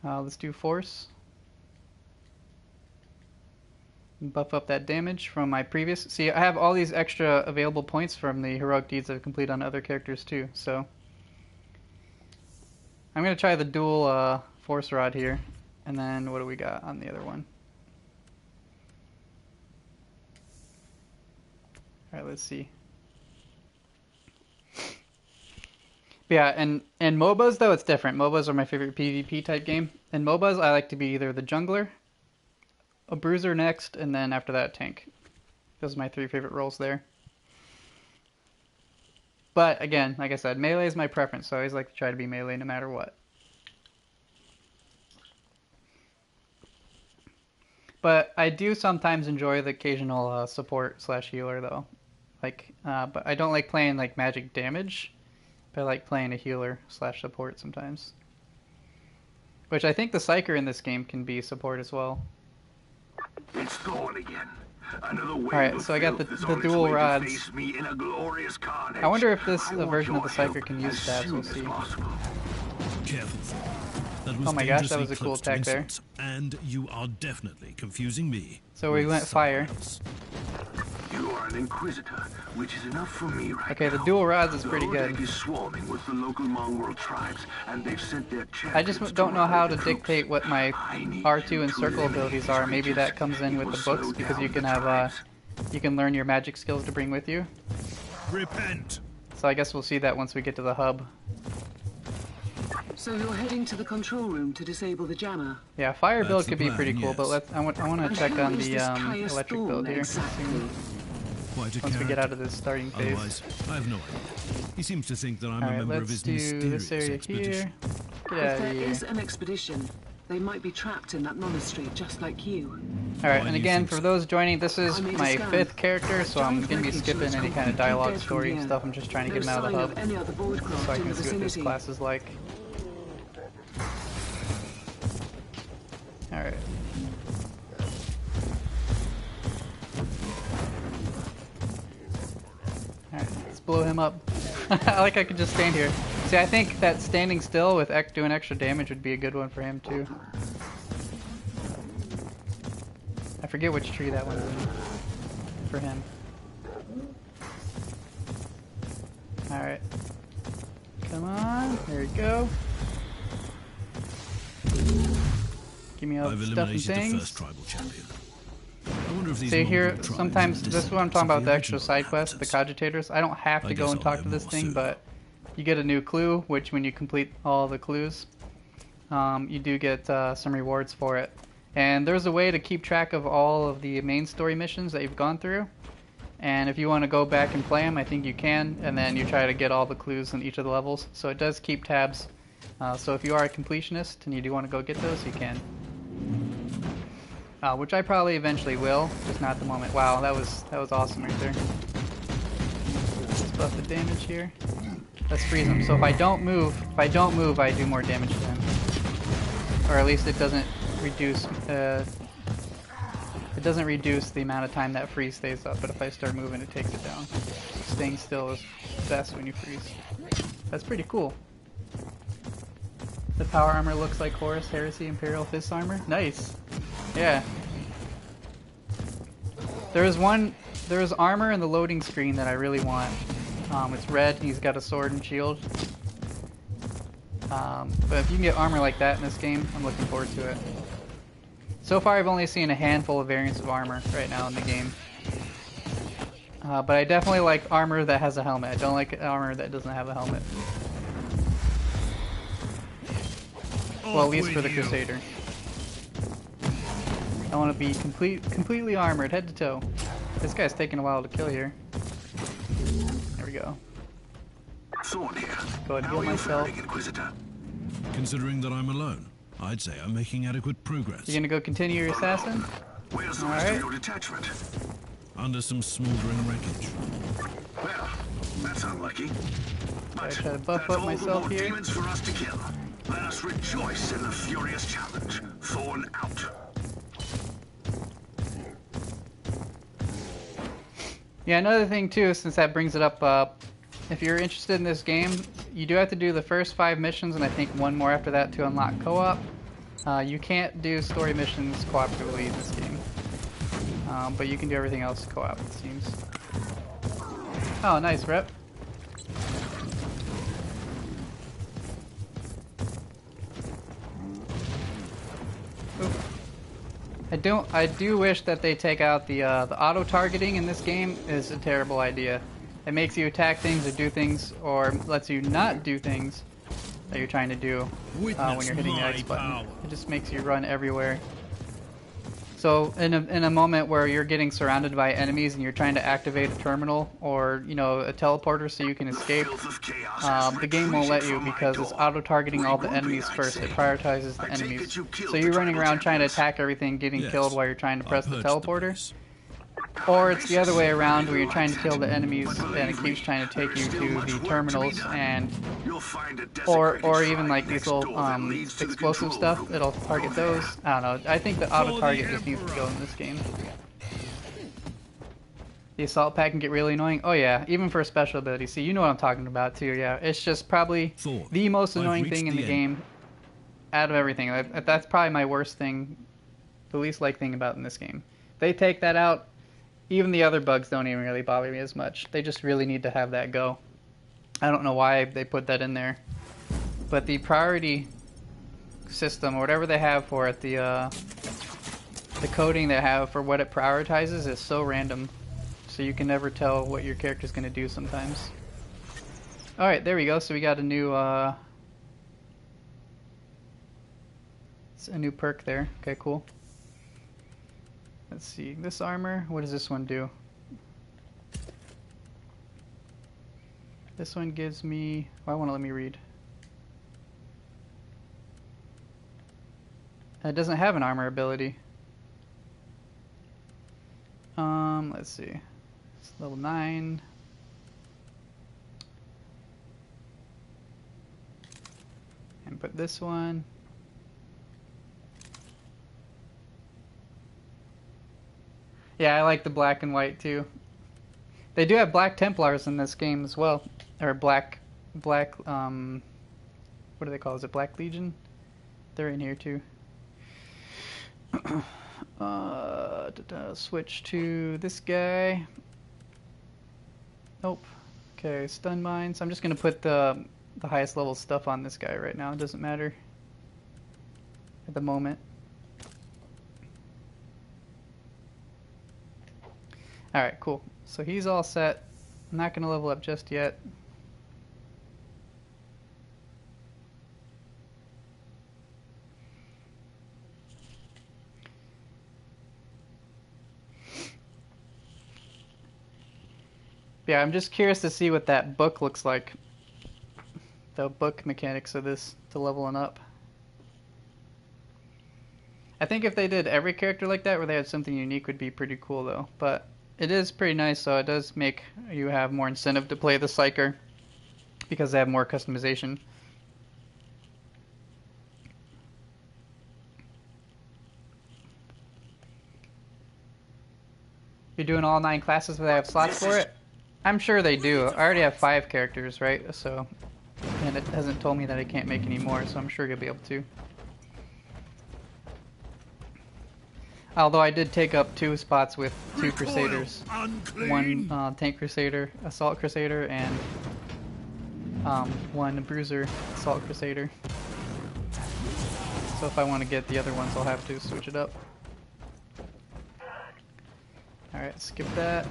Speaker 1: Let's do force. Buff up that damage from my previous. See, I have all these extra available points from the heroic deeds I've completed on other characters too. So I'm gonna try the dual force rod here, and then what do we got on the other one? All right, let's see. Yeah, and MOBAs though it's different. MOBAs are my favorite PvP type game. In MOBAs, I like to be either the jungler, a bruiser next, and then after that, tank. Those are my 3 favorite roles there. But again, like I said, melee is my preference, so I always like to try to be melee no matter what. But I do sometimes enjoy the occasional support / healer though. Like, but I don't like playing like magic damage. But I like playing a healer / support sometimes. Which I think the Psyker in this game can be support as well.
Speaker 4: It's gone again.
Speaker 1: Alright, so I got the dual rods. I wonder if this version of the Psyker can use stabs. We'll see.
Speaker 2: Careful. That was
Speaker 1: Oh my gosh, that was a cool attack there.
Speaker 2: And you are definitely confusing me.
Speaker 1: So we went fire.
Speaker 4: You are an Inquisitor, which is enough for me right
Speaker 1: Okay,
Speaker 4: now.
Speaker 1: the dual rods is pretty
Speaker 4: The
Speaker 1: good.
Speaker 4: Porg is swarming with the local mongrel tribes, and they've sent their
Speaker 1: I just
Speaker 4: champions
Speaker 1: don't
Speaker 4: to
Speaker 1: know how
Speaker 4: rally
Speaker 1: to
Speaker 4: the troops.
Speaker 1: dictate what my
Speaker 4: I need
Speaker 1: R2
Speaker 4: you
Speaker 1: and
Speaker 4: to
Speaker 1: circle
Speaker 4: eliminate
Speaker 1: abilities
Speaker 4: these
Speaker 1: are. Maybe that
Speaker 4: creatures.
Speaker 1: comes in
Speaker 4: It
Speaker 1: with
Speaker 4: will
Speaker 1: the books
Speaker 4: slow
Speaker 1: because
Speaker 4: down
Speaker 1: you can
Speaker 4: the
Speaker 1: have
Speaker 4: tribes.
Speaker 1: you can learn your magic skills to bring with you.
Speaker 2: Repent!
Speaker 1: So I guess we'll see that once we get to the hub.
Speaker 5: So you're heading to the control room to disable the jammer.
Speaker 1: Yeah, fire build
Speaker 2: That's the
Speaker 1: could be
Speaker 2: plan,
Speaker 1: pretty cool, but
Speaker 2: yes.
Speaker 1: I want to
Speaker 5: And
Speaker 1: check
Speaker 5: who
Speaker 1: on
Speaker 5: is
Speaker 1: the
Speaker 5: this Caius
Speaker 1: electric
Speaker 5: Thorn
Speaker 1: build here
Speaker 5: exactly?
Speaker 1: soon,
Speaker 2: Quite a
Speaker 1: once we get
Speaker 2: character.
Speaker 1: out of this starting phase.
Speaker 2: Otherwise, I have no idea. He seems to think that I'm a
Speaker 1: Alright,
Speaker 2: member of
Speaker 1: let's
Speaker 2: his
Speaker 1: do
Speaker 2: mysterious
Speaker 1: this area
Speaker 2: expedition.
Speaker 1: here. Get
Speaker 5: If
Speaker 1: out of
Speaker 5: there
Speaker 1: here.
Speaker 5: is an expedition, they might be trapped in that monastery just like you.
Speaker 1: Alright,
Speaker 2: Why
Speaker 1: and
Speaker 2: do you
Speaker 1: again,
Speaker 2: think
Speaker 1: for
Speaker 2: so?
Speaker 1: those joining, this is
Speaker 5: I made a
Speaker 1: my
Speaker 5: scan.
Speaker 1: 5th character, so I'm
Speaker 5: Giant
Speaker 1: going to be
Speaker 5: wreckage
Speaker 1: skipping
Speaker 5: looks
Speaker 1: any kind of
Speaker 5: completely
Speaker 1: dialogue,
Speaker 5: dead from
Speaker 1: story, and
Speaker 5: here.
Speaker 1: stuff. I'm just trying to
Speaker 5: No
Speaker 1: get him out of
Speaker 5: sign
Speaker 1: the
Speaker 5: of
Speaker 1: hub,
Speaker 5: any other board craft
Speaker 1: so I
Speaker 5: in
Speaker 1: can
Speaker 5: the
Speaker 1: see what this
Speaker 5: vicinity.
Speaker 1: class is like. Alright. Alright, let's blow him up. I like I could just stand here. See, I think that standing still with doing extra damage would be a good one for him, too. I forget which tree that one's in for him. Alright. Come on, there we go. Give me all
Speaker 2: I've
Speaker 1: the stuff and
Speaker 2: eliminated the
Speaker 1: things.
Speaker 2: first tribal champion. I wonder if these
Speaker 1: See here,
Speaker 2: mongrel tribes
Speaker 1: sometimes
Speaker 2: are
Speaker 1: this is what I'm talking
Speaker 2: descendants of
Speaker 1: about, the extra
Speaker 2: original
Speaker 1: side quests, the
Speaker 2: inhabitants.
Speaker 1: cogitators. I don't have
Speaker 2: I
Speaker 1: to go
Speaker 2: guess
Speaker 1: and
Speaker 2: I'll
Speaker 1: talk
Speaker 2: know
Speaker 1: to this
Speaker 2: more
Speaker 1: thing,
Speaker 2: soon.
Speaker 1: but you get a new clue, which when you complete all the clues, you do get some rewards for it. And there's a way to keep track of all of the main story missions that you've gone through. And if you want to go back and play them, I think you can, and then you try to get all the clues in each of the levels. So it does keep tabs. So if you are a completionist and you do want to go get those, you can. Which I probably eventually will, just not at the moment. Wow, that was awesome right there. Let's buff the damage here. Let's freeze him. So if I don't move, I do more damage to him. Or at least it doesn't reduce. It doesn't reduce the amount of time that freeze stays up, but if I start moving, it takes it down. Staying still is best when you freeze. That's pretty cool. The power armor looks like Horus Heresy Imperial Fist armor. Nice. Yeah. There is armor in the loading screen that I really want. It's red and he's got a sword and shield. But if you can get armor like that in this game, I'm looking forward to it. So far I've only seen a handful of variants of armor right now in the game. But I definitely like armor that has a helmet. I don't like armor that doesn't have a helmet. Well, at least for the Crusader. I want to be completely armored, head to toe. This guy's taking a while to kill here. There we go.
Speaker 4: Thorn here.
Speaker 1: Go ahead and
Speaker 4: How
Speaker 1: heal
Speaker 4: are you
Speaker 1: myself.
Speaker 4: faring, Inquisitor?
Speaker 2: Considering that I'm alone, I'd say I'm making adequate progress.
Speaker 1: You gonna go continue your assassin?
Speaker 4: Where's the
Speaker 1: All
Speaker 4: rest
Speaker 1: right.
Speaker 4: of your detachment?
Speaker 2: Under some smouldering wreckage.
Speaker 4: Well, that's unlucky.
Speaker 1: I
Speaker 4: But
Speaker 1: try to buff
Speaker 4: that's
Speaker 1: up
Speaker 4: all
Speaker 1: myself
Speaker 4: the more
Speaker 1: here.
Speaker 4: demons for us to kill. Let us rejoice in the furious challenge. Thorn out.
Speaker 1: Yeah, another thing too, since that brings it up, if you're interested in this game, you do have to do the first 5 missions, and I think one more after that to unlock co-op. You can't do story missions cooperatively in this game, but you can do everything else co-op, it seems. Oh, nice rep. I do wish that they take out the auto targeting in this game. Is a terrible idea. It makes you attack things or do things, or lets you not do things that you're trying to do when you're hitting the X button. It just makes you run everywhere. So in a moment where you're getting surrounded by enemies and you're trying to activate a terminal or a teleporter so you can escape,
Speaker 4: Filth of chaos has
Speaker 1: the game won't let you
Speaker 4: retreated from my
Speaker 1: because it's
Speaker 4: door.
Speaker 1: auto-targeting all the
Speaker 4: Regrouping,
Speaker 1: enemies
Speaker 4: I'd
Speaker 1: first.
Speaker 4: say.
Speaker 1: It prioritizes the
Speaker 4: I take
Speaker 1: enemies.
Speaker 4: it you killed
Speaker 1: So you're
Speaker 4: the
Speaker 1: running
Speaker 4: tribal
Speaker 1: around trying to
Speaker 4: champions.
Speaker 1: attack everything, getting
Speaker 2: Yes.
Speaker 1: killed while you're trying to press
Speaker 2: I
Speaker 1: the
Speaker 2: purged
Speaker 1: teleporter.
Speaker 2: place.
Speaker 1: Or it's the other way around where you're trying to kill the enemies and it keeps trying to take you to the terminals and or even like these little explosive stuff. It'll target those. I don't know. I think the auto target just needs to go in this game. The assault pack can get really annoying. Oh yeah, even for a special ability. See, you know what I'm talking about too. Yeah, it's just probably
Speaker 2: Thor,
Speaker 1: the most
Speaker 2: I've
Speaker 1: annoying
Speaker 2: reached
Speaker 1: thing in the
Speaker 2: the
Speaker 1: game out of everything. That's probably my worst thing, the least liked thing about in this game. They take that out, Even the other bugs don't even really bother me as much. They just really need to have that go. I don't know why they put that in there. But the priority system, or whatever they have for it, the coding they have for what it prioritizes is so random. So you can never tell what your character's going to do sometimes. Alright, there we go. So we got a new perk there. Okay, cool. Let's see. This armor, what does this one do? This one gives me... Oh, I want to let me read. It doesn't have an armor ability. Let's see. It's level 9. And put this one. Yeah, I like the black and white too. They do have black Templars in this game as well. Or black, what do they call it? Is it Black Legion? They're in here too. Switch to this guy. Nope. Okay, stun mines. I'm just gonna put the highest level stuff on this guy right now. It doesn't matter at the moment. Alright, cool. So he's all set. I'm not gonna level up just yet. Yeah, I'm just curious to see what that book looks like. The book mechanics of this to leveling up. I think if they did every character like that, where they had something unique, would be pretty cool though. But it is pretty nice, so it does make you have more incentive to play the Psyker because they have more customization. You're doing all 9 classes where they have slots for it? I'm sure they do. I already have 5 characters, right? So, and it hasn't told me that I can't make any more, so I'm sure you'll be able to. Although I did take up 2 spots with 2 Crusaders. One Tank Crusader, Assault Crusader, and one Bruiser Assault Crusader. So if I want to get the other ones, I'll have to switch it up. Alright, skip that.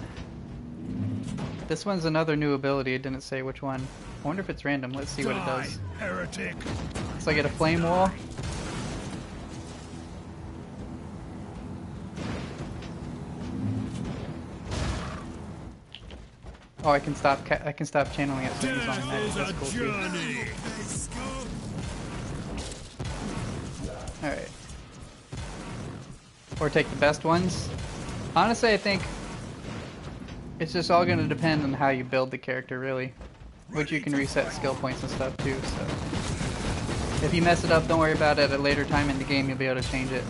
Speaker 1: This one's another new ability. It didn't say which one. I wonder if it's random. Let's see what it does.
Speaker 2: Heretic.
Speaker 1: So I get a flame wall. Oh, I can stop channeling it. So it's on magic. That's cool too. All right. Or take the best ones. Honestly, I think it's just all going to depend on how you build the character, really. Which you can reset skill points and stuff too. So if you mess it up, don't worry about it. At a later time in the game, you'll be able to change it.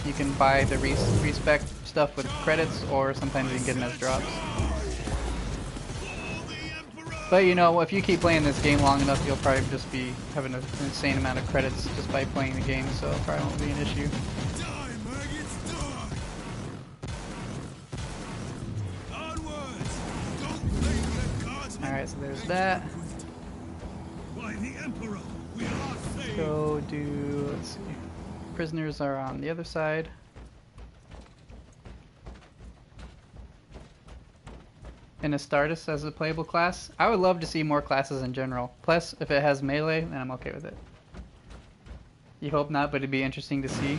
Speaker 1: You can buy the respec stuff with credits, or sometimes you can get them as drops. But you know, if you keep playing this game long enough, you'll probably just be having an insane amount of credits just by playing the game, so it probably won't be an issue. Alright, so there's that. Let's go do, let's see. Prisoners are on the other side. And Astartes as a playable class. I would love to see more classes in general. Plus, if it has melee, then I'm okay with it. You hope not, but it'd be interesting to see.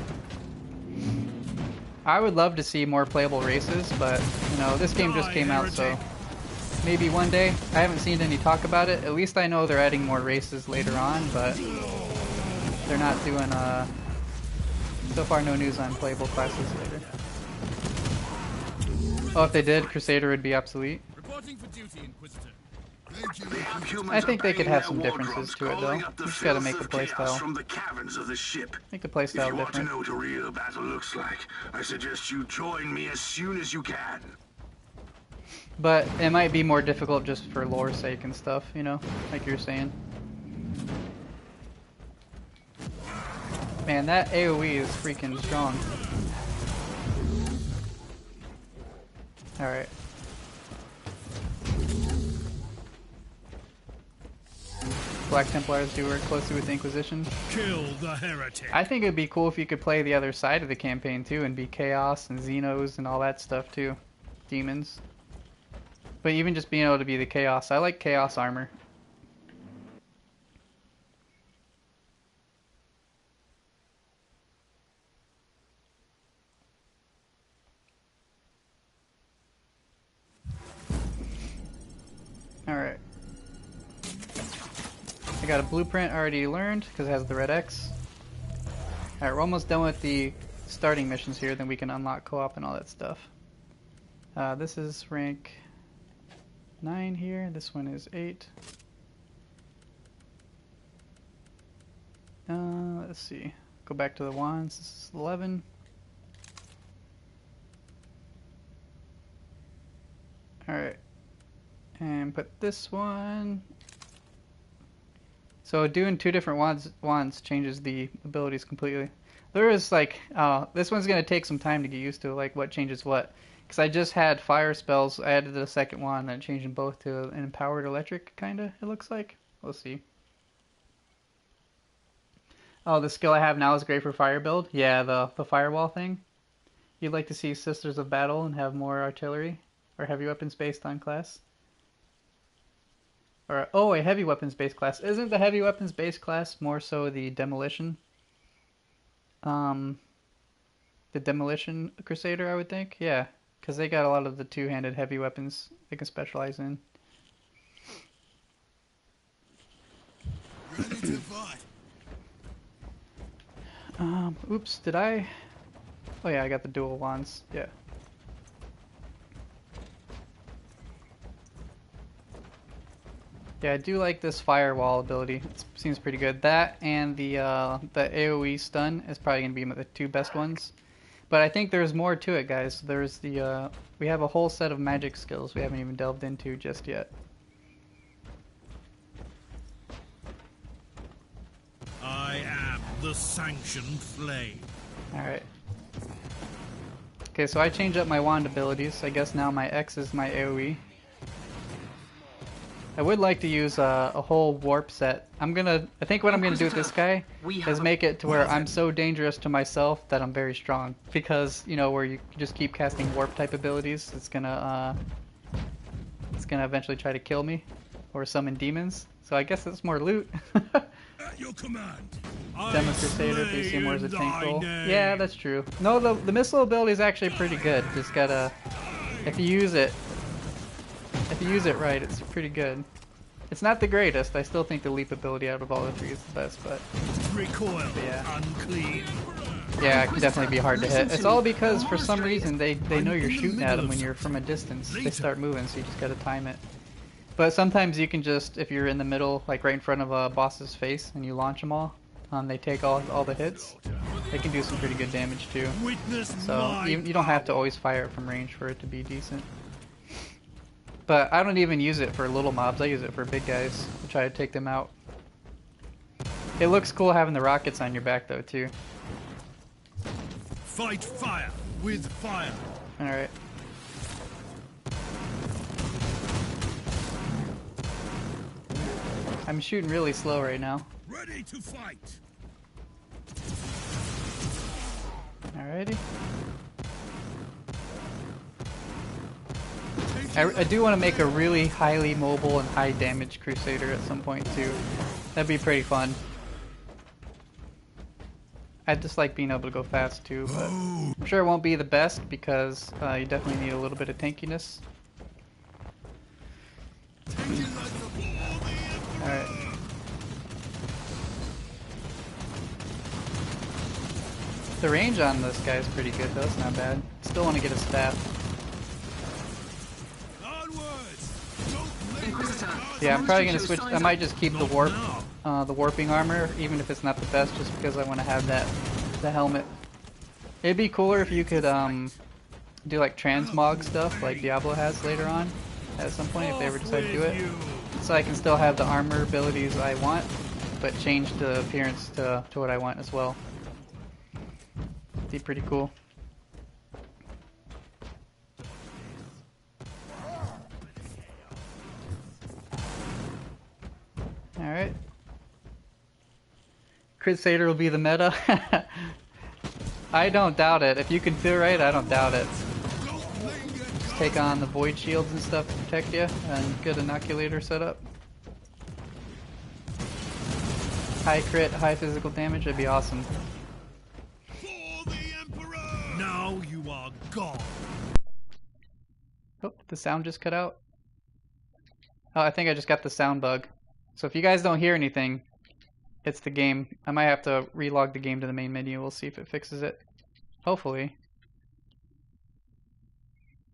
Speaker 1: I would love to see more playable races, but, you know, this game just came out, so maybe one day. I haven't seen any talk about it. At least I know they're adding more races later on, but they're not doing, so far no news on playable classes later. Oh, if they did, Crusader would be obsolete.
Speaker 6: Reporting for duty, Inquisitor.
Speaker 1: I think they could have some differences to it, though. You just gotta make the playstyle.
Speaker 4: From the caverns of the ship.
Speaker 1: Make the playstyle
Speaker 4: If you want to
Speaker 1: different.
Speaker 4: know what a real battle looks like, I suggest you join me as soon as you can.
Speaker 1: But it might be more difficult just for lore's sake and stuff, you know, like you're saying. Man, that AoE is freaking strong. Alright. Black Templars do work closely with the Inquisition.
Speaker 2: Kill the heretic.
Speaker 1: I think it'd be cool if you could play the other side of the campaign too and be Chaos and Xenos and all that stuff too. Demons. But even just being able to be the Chaos. I like Chaos armor. Alright. I got a blueprint already learned because it has the red X. Alright, we're almost done with the starting missions here, then we can unlock co-op and all that stuff. This is rank 9 here, this one is 8. Let's see. Go back to the wands, this is 11. Alright. And put this one. So doing 2 different wands changes the abilities completely. There is like, this one's going to take some time to get used to, like what changes what. Because I just had fire spells, I added the second one, and changed them both to an empowered electric, kinda, it looks like. We'll see. Oh, the skill I have now is great for fire build? Yeah, the firewall thing. You'd like to see Sisters of Battle and have more artillery? Or heavy weapons based on class? Or, oh, a heavy weapons based class. Isn't the heavy weapons based class more so the demolition? The demolition crusader, I would think. Yeah, because they got a lot of the two-handed heavy weapons they can specialize in.
Speaker 2: Ready to fight.
Speaker 1: Oops, did I? Oh yeah, I got the dual wands. Yeah. Yeah, I do like this firewall ability. It seems pretty good. That and the AoE stun is probably going to be the 2 best ones. But I think there's more to it, guys. There's the we have a whole set of magic skills we haven't even delved into just yet.
Speaker 2: I am the sanctioned flame.
Speaker 1: Alright. Okay, so I changed up my wand abilities. I guess now my X is my AoE. I would like to use a whole warp set. I think what I'm gonna do with this guy is make it to where I'm so dangerous to myself that I'm very strong. Because, you know, where you just keep casting warp type abilities, it's gonna eventually try to kill me. Or summon demons. So I guess that's more loot.
Speaker 2: At your command.
Speaker 1: Demo Crusader, if you see more as a tank role. Yeah, that's true. No, the missile ability is actually pretty good. Just gotta, if you use it right, it's pretty good. It's not the greatest. I still think the leap ability out of all the 3 is the best, but
Speaker 2: Recoil.
Speaker 1: Yeah.
Speaker 2: Unclean.
Speaker 1: Yeah, it can definitely be hard to hit. It's all because for some reason they know you're shooting at them when you're from a distance. They start moving, so you just gotta time it. But sometimes you can just, if you're in the middle, like right in front of a boss's face, and you launch them all, they take all the hits. They can do some pretty good damage too. So you don't have to always fire it from range for it to be decent. But I don't even use it for little mobs. I use it for big guys to try to take them out. It looks cool having the rockets on your back though too.
Speaker 2: Fight fire with fire.
Speaker 1: Alright. I'm shooting really slow right now.
Speaker 2: Ready to fight.
Speaker 1: Alrighty. I do want to make a really highly mobile and high damage crusader at some point too. That'd be pretty fun. I just like being able to go fast too, but I'm sure it won't be the best because you definitely need a little bit of tankiness. Alright. The range on this guy is pretty good though, it's not bad. Still want to get a staff. Yeah, I'm probably gonna switch. I might just keep the warping armor, even if it's not the best, just because I want to have the helmet. It'd be cooler if you could do like transmog stuff, like Diablo has later on, at some point, if they ever decide to do it. So I can still have the armor abilities I want, but change the appearance to what I want as well. It'd be pretty cool. Crusader will be the meta. I don't doubt it. If you can do it right, I don't doubt it. Just take on the void shields and stuff to protect you, and good inoculator setup. High crit, high physical damage, that'd be awesome.
Speaker 6: For the Emperor! Now you are gone.
Speaker 1: Oh, the sound just cut out. Oh, I think I just got the sound bug. So if you guys don't hear anything, it's the game. I might have to relog the game to the main menu. We'll see if it fixes it. Hopefully.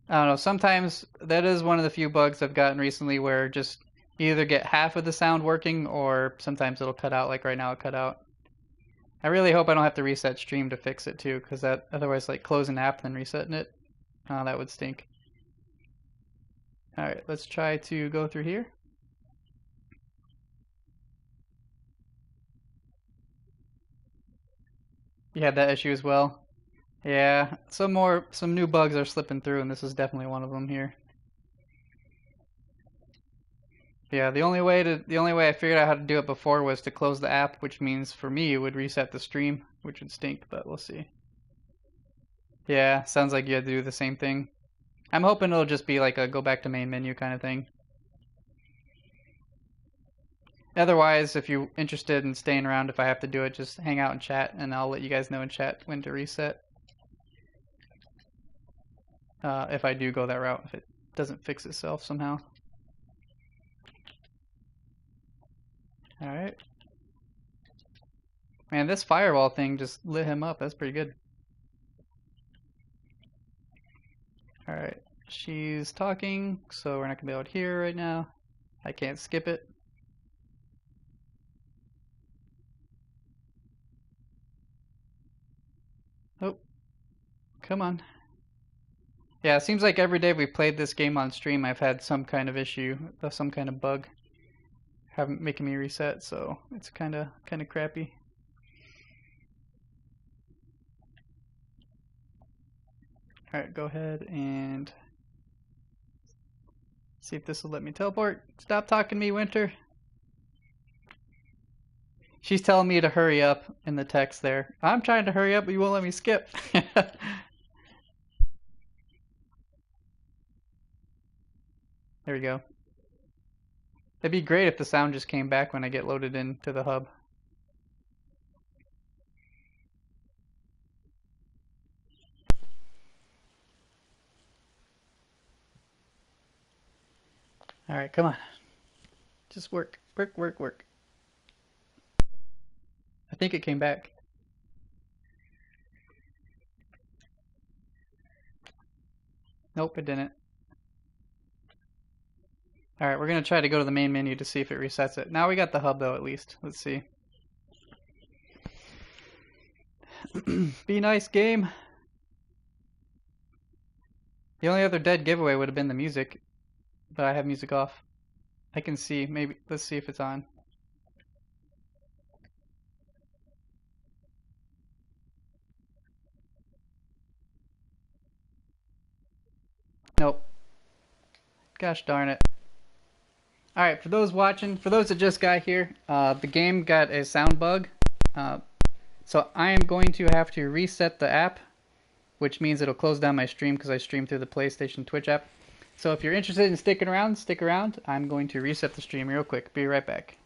Speaker 1: I don't know, sometimes that is one of the few bugs I've gotten recently where just you either get half of the sound working or sometimes it'll cut out, like right now it cut out. I really hope I don't have to reset stream to fix it too, because that otherwise like closing the app and then resetting it, that would stink. Alright, let's try to go through here. You had that issue as well? Yeah, some new bugs are slipping through, and this is definitely one of them here. Yeah, the only way I figured out how to do it before was to close the app, which means for me it would reset the stream, which would stink, but we'll see. Yeah, sounds like you had to do the same thing. I'm hoping it'll just be like a go back to main menu kind of thing. Otherwise, if you're interested in staying around, if I have to do it, just hang out and chat, and I'll let you guys know in chat when to reset. If I do go that route, if it doesn't fix itself somehow. Alright. Man, this firewall thing just lit him up. That's pretty good. Alright. She's talking, so we're not going to be able to hear her right now. I can't skip it. Oh. Come on. Yeah, it seems like every day we played this game on stream, I've had some kind of issue, some kind of bug, making me reset. So it's kind of crappy. All right, go ahead and see if this will let me teleport. Stop talking to me, Winter. She's telling me to hurry up in the text there. I'm trying to hurry up, but you won't let me skip. There we go. It'd be great if the sound just came back when I get loaded into the hub. Alright, come on. Just work. Work, work, work. I think it came back. Nope, it didn't. Alright, we're going to try to go to the main menu to see if it resets it. Now we got the hub though, at least. Let's see. Be nice, game. The only other dead giveaway would have been the music, but I have music off. I can see, maybe, let's see if it's on. Nope. Gosh darn it. Alright, for those watching, for those that just got here, the game got a sound bug. So I am going to have to reset the app, which means it'll close down my stream because I stream through the PlayStation Twitch app. So if you're interested in sticking around, stick around. I'm going to reset the stream real quick. Be right back.